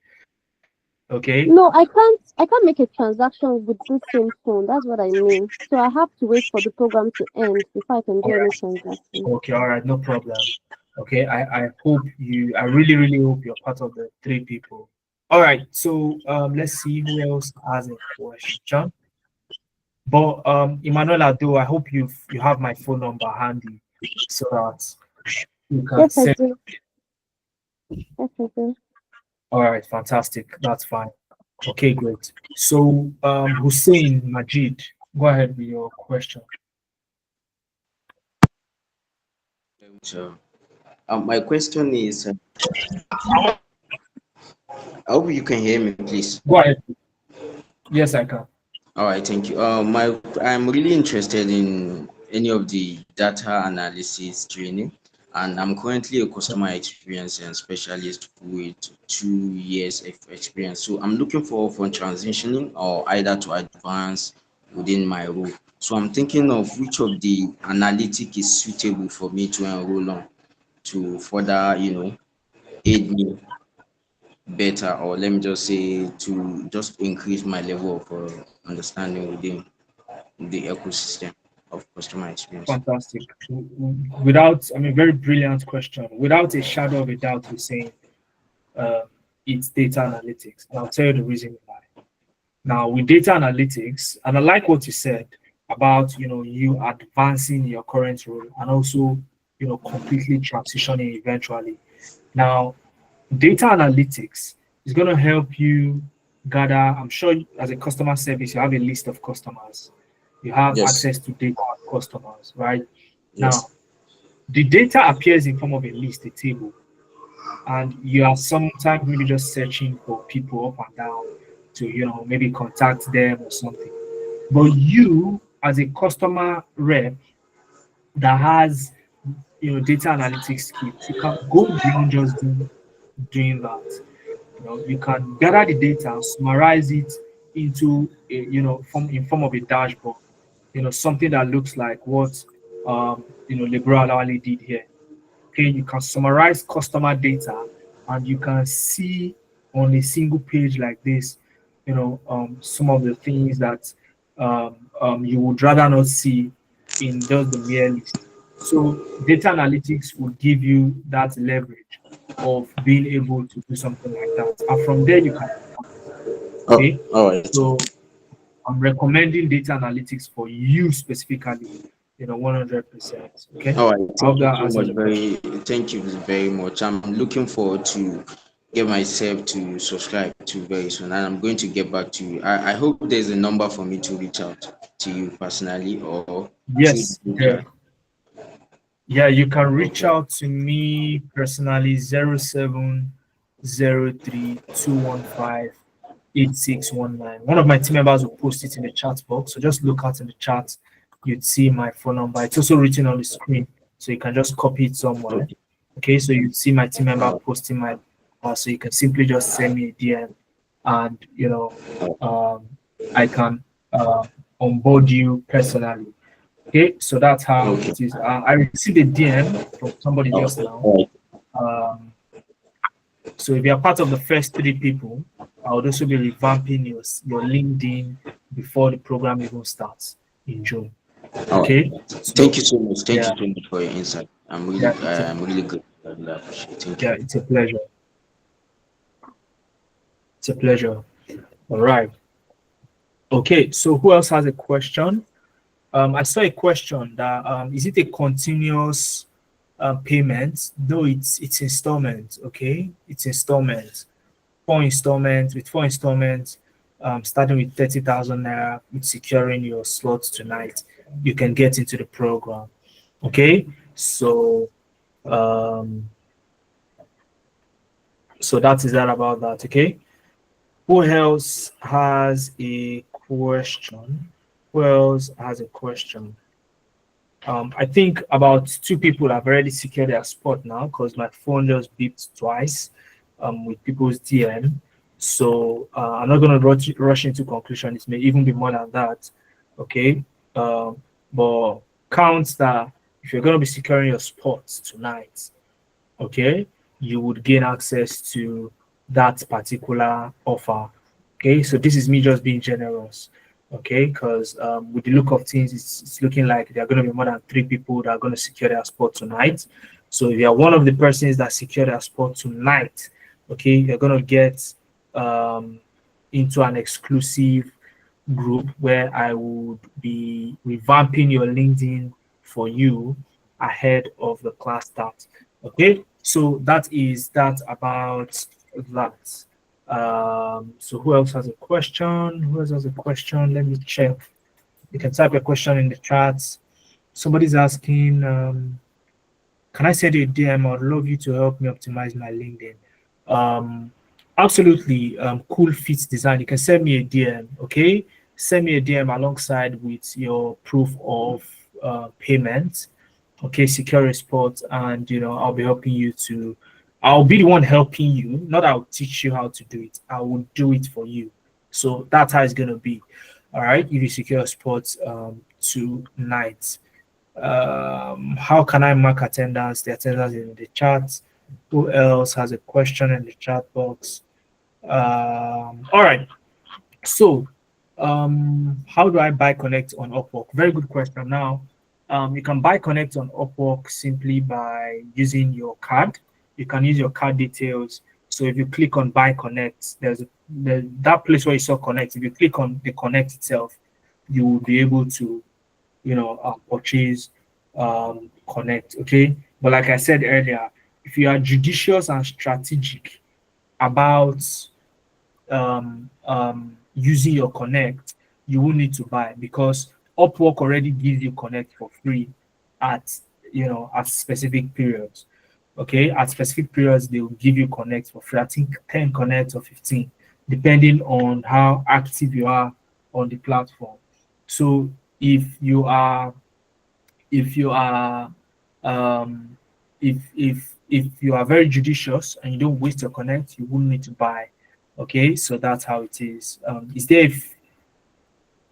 Okay. No, I can't make a transaction with this same phone. That's what I mean. So I have to wait for the program to end before I can do All any right. transaction. Okay. All right. No problem. Okay. I really, really hope you're part of the three people. All right. So let's see who else has a question. But Emanuela, though, I hope you have my phone number handy so that you can Yes, I send. do. Yes, I do. All right, fantastic. That's fine. Okay, great. So Hussein Majid, go ahead with your question. So, my question is, I hope you can hear me, please. Go ahead. Yes, I can. All right, thank you. I'm really interested in any of the data analysis training, and I'm currently a customer experience and specialist with 2 years of experience. So I'm looking for transitioning or either to advance within my role. So I'm thinking of which of the analytic is suitable for me to enroll on to further, aid me better, or let me just say to just increase my level of understanding within the ecosystem. of customer experience. Fantastic. Without, I mean, very brilliant question. Without a shadow of a doubt, you're saying it's data analytics. And I'll tell you the reason why. Now, with data analytics, and I like what you said about, you advancing your current role and also, completely transitioning eventually. Now, data analytics is going to help you gather, I'm sure as a customer service, you have a list of customers. You have Yes. access to data of customers, right? Yes. Now, the data appears in form of a list, a table, and you are sometimes maybe just searching for people up and down to, maybe contact them or something. But you, as a customer rep that has, data analytics skills, you can go beyond just doing that. You can gather the data, summarize it into in form of a dashboard. Something that looks like what Lebron Lawali did here. Okay, you can summarize customer data, and you can see on a single page like this, some of the things that you would rather not see in just the mere list. So data analytics will give you that leverage of being able to do something like that. And from there, you can, okay? All right. So I'm recommending data analytics for you specifically, 100%. Okay. All right. I hope Thank you that so answers much. the question. Thank you very much. I'm looking forward to get myself to subscribe to very soon, and I'm going to get back to you. I hope there's a number for me to reach out to you personally or through Yes, the yeah. Yeah, you can reach Okay. out to me personally 0703-215-8619. One of my team members will post it in the chat box. So just look out in the chat, you'd see my phone number. It's also written on the screen, so you can just copy it somewhere. Okay. Okay, so you'd see my team member posting my so you can simply just send me a DM, and I can onboard you personally. Okay, so that's how Okay. it is. I received a DM from somebody just now. All right. So if you're part of the first 3 people, I would also be revamping your LinkedIn before the program even starts in June. All right. Okay. Thank So you so much. Thank yeah, you so much for your insight. yeah, I'm really good. I really appreciate it. Thank you. yeah, it's a pleasure. It's a pleasure. All right. Okay. So who else has a question? I saw a question that is it a continuous payment? No, it's installment. Okay, it's installment. 4 installments, with 4 installments, starting with 30,000 naira, with securing your slots tonight, you can get into the program. Okay, so so that is that about that. Okay, who else has a question? Who else has a question? I think about 2 people have already secured their spot now because my phone just beeped twice with people's DM. So I'm not going to rush into conclusion. It may even be more than that. Okay. But counts that if you're going to be securing your spots tonight, okay, you would gain access to that particular offer. Okay. So this is me just being generous. Okay, because with the look of things, it's looking like there are going to be more than 3 people that are going to secure their spot tonight. So if you are one of the persons that secure their spot tonight, okay, you're going to get into an exclusive group where I would be revamping your LinkedIn for you ahead of the class start. Okay, so that is that about that. So who else has a question? Who else has a question? Let me check. You can type a question in the chat. Somebody's asking, can I send you a DM? I'd love you to help me optimize my LinkedIn. Absolutely. Cool Fits Design. You can send me a DM, okay? Send me a DM alongside with your proof of payment. Okay, secure a spot, and I'll be helping you to. I'll be the one helping you. Not I'll teach you how to do it. I will do it for you. So that's how it's gonna be. All right. If you secure a spot tonight. How can I mark attendance? The attendance is in the chat. Who else has a question in the chat box? All right. So How do I buy Connect on Upwork? Very good question. Now, you can buy Connect on Upwork simply by using your card. You can use your card details. So if you click on Buy Connect, that place where you saw Connect. If you click on the Connect itself, you will be able to, purchase Connect. Okay, but like I said earlier, if you are judicious and strategic about using your Connect, you will need to buy, because Upwork already gives you Connect for free at at specific periods. Okay, at specific periods they will give you Connect for free. I think 10 Connect or 15, depending on how active you are on the platform. So if you are if you are um if you are very judicious and you don't waste your Connect, you wouldn't need to buy. Okay, so that's how it is.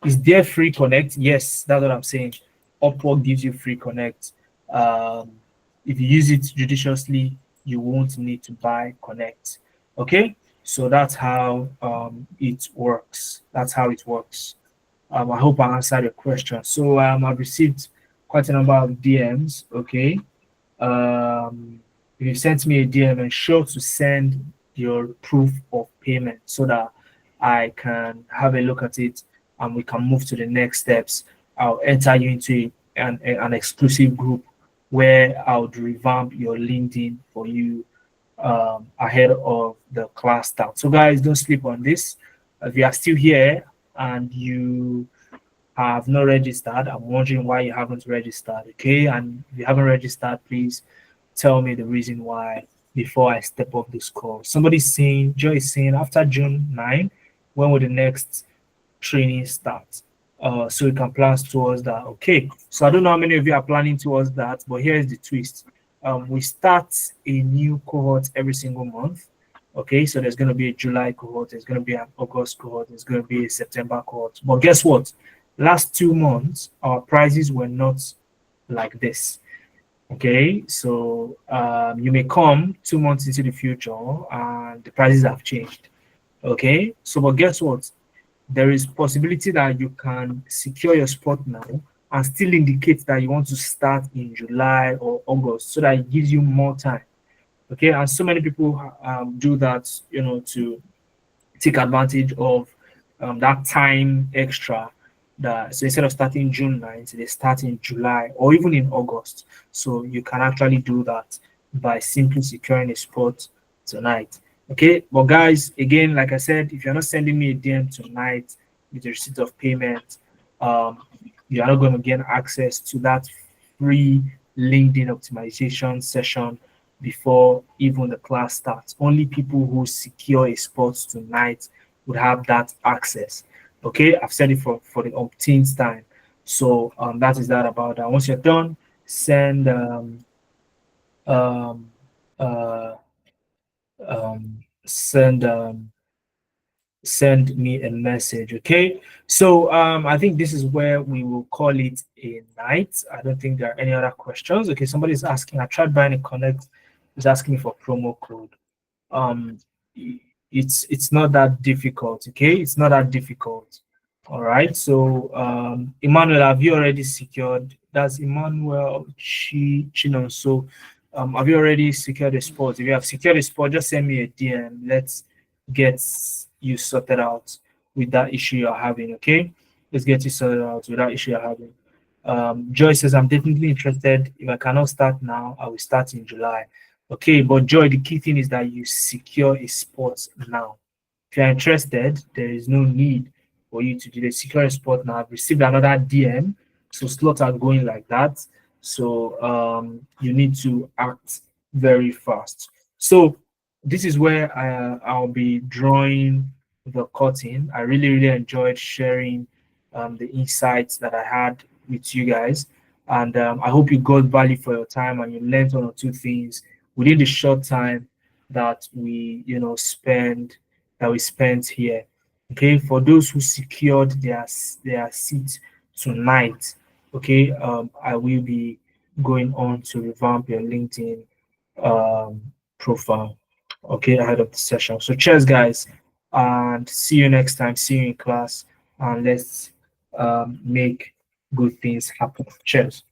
Is there free Connect? Yes, that's what I'm saying. Upwork gives you free Connect. um if you use it judiciously, you won't need to buy Connect. Okay, so that's how it works. I hope I answered your question. So I've received quite a number of DMs. Okay. If you sent me a DM, ensure to send your proof of payment so that I can have a look at it and we can move to the next steps. I'll enter you into an exclusive group where I would revamp your LinkedIn for you ahead of the class start. So, guys, don't sleep on this. If you are still here and you have not registered, I'm wondering why you haven't registered. Okay, and if you haven't registered, please tell me the reason why before I step off this call. Somebody's saying, Joy is saying, after June 9, when will the next training start? So we can plan towards that. Okay, so I don't know how many of you are planning towards that, but here is the twist. We start a new cohort every single month. Okay, so there's going to be a July cohort, there's going to be an August cohort, there's going to be a September cohort. But guess what? Last 2 months, our prices were not like this. Okay, so you may come 2 months into the future and the prices have changed. Okay, so but guess what? There is possibility that you can secure your spot now and still indicate that you want to start in July or August, so that it gives you more time. Okay, and so many people do that, to take advantage of that time extra. So instead of starting June 9th, they start in July or even in August. So you can actually do that by simply securing a spot tonight. Okay, but guys, again, like I said, if you're not sending me a DM tonight with the receipt of payment, you are not going to get access to that free LinkedIn optimization session before even the class starts. Only people who secure a spot tonight would have that access. Okay, I've said it for the umpteenth time. So that is that about that. Once you're done, send um, uh, send send me a message. Okay, so I think this is where we will call it a night. I don't think there are any other questions. Okay, somebody's asking, I tried buying a Connect, is asking me for promo code. um it's not that difficult. Okay, it's not that difficult. All right, so Emmanuel, have you already secured? That's Emmanuel Chinon. So have you already secured a spot? If you have secured a spot, just send me a DM. Let's get you sorted out with that issue you're having. Okay, let's get you sorted out with that issue you're having. Joy says, I'm definitely interested. If I cannot start now, I will start in July. Okay, but Joy, the key thing is that you secure a spot now. If you're interested, there is no need for you to do the secure a spot now. I've received another DM, so slots are going like that. So you need to act very fast. So this is where I'll be drawing the curtain. I really, really enjoyed sharing the insights that I had with you guys. And I hope you got value for your time and you learned one or two things within the short time that we spent here. Okay, for those who secured their seat tonight, okay, I will be going on to revamp your LinkedIn profile, okay, ahead of the session. So cheers, guys, and see you next time. See you in class. and let's make good things happen. Cheers.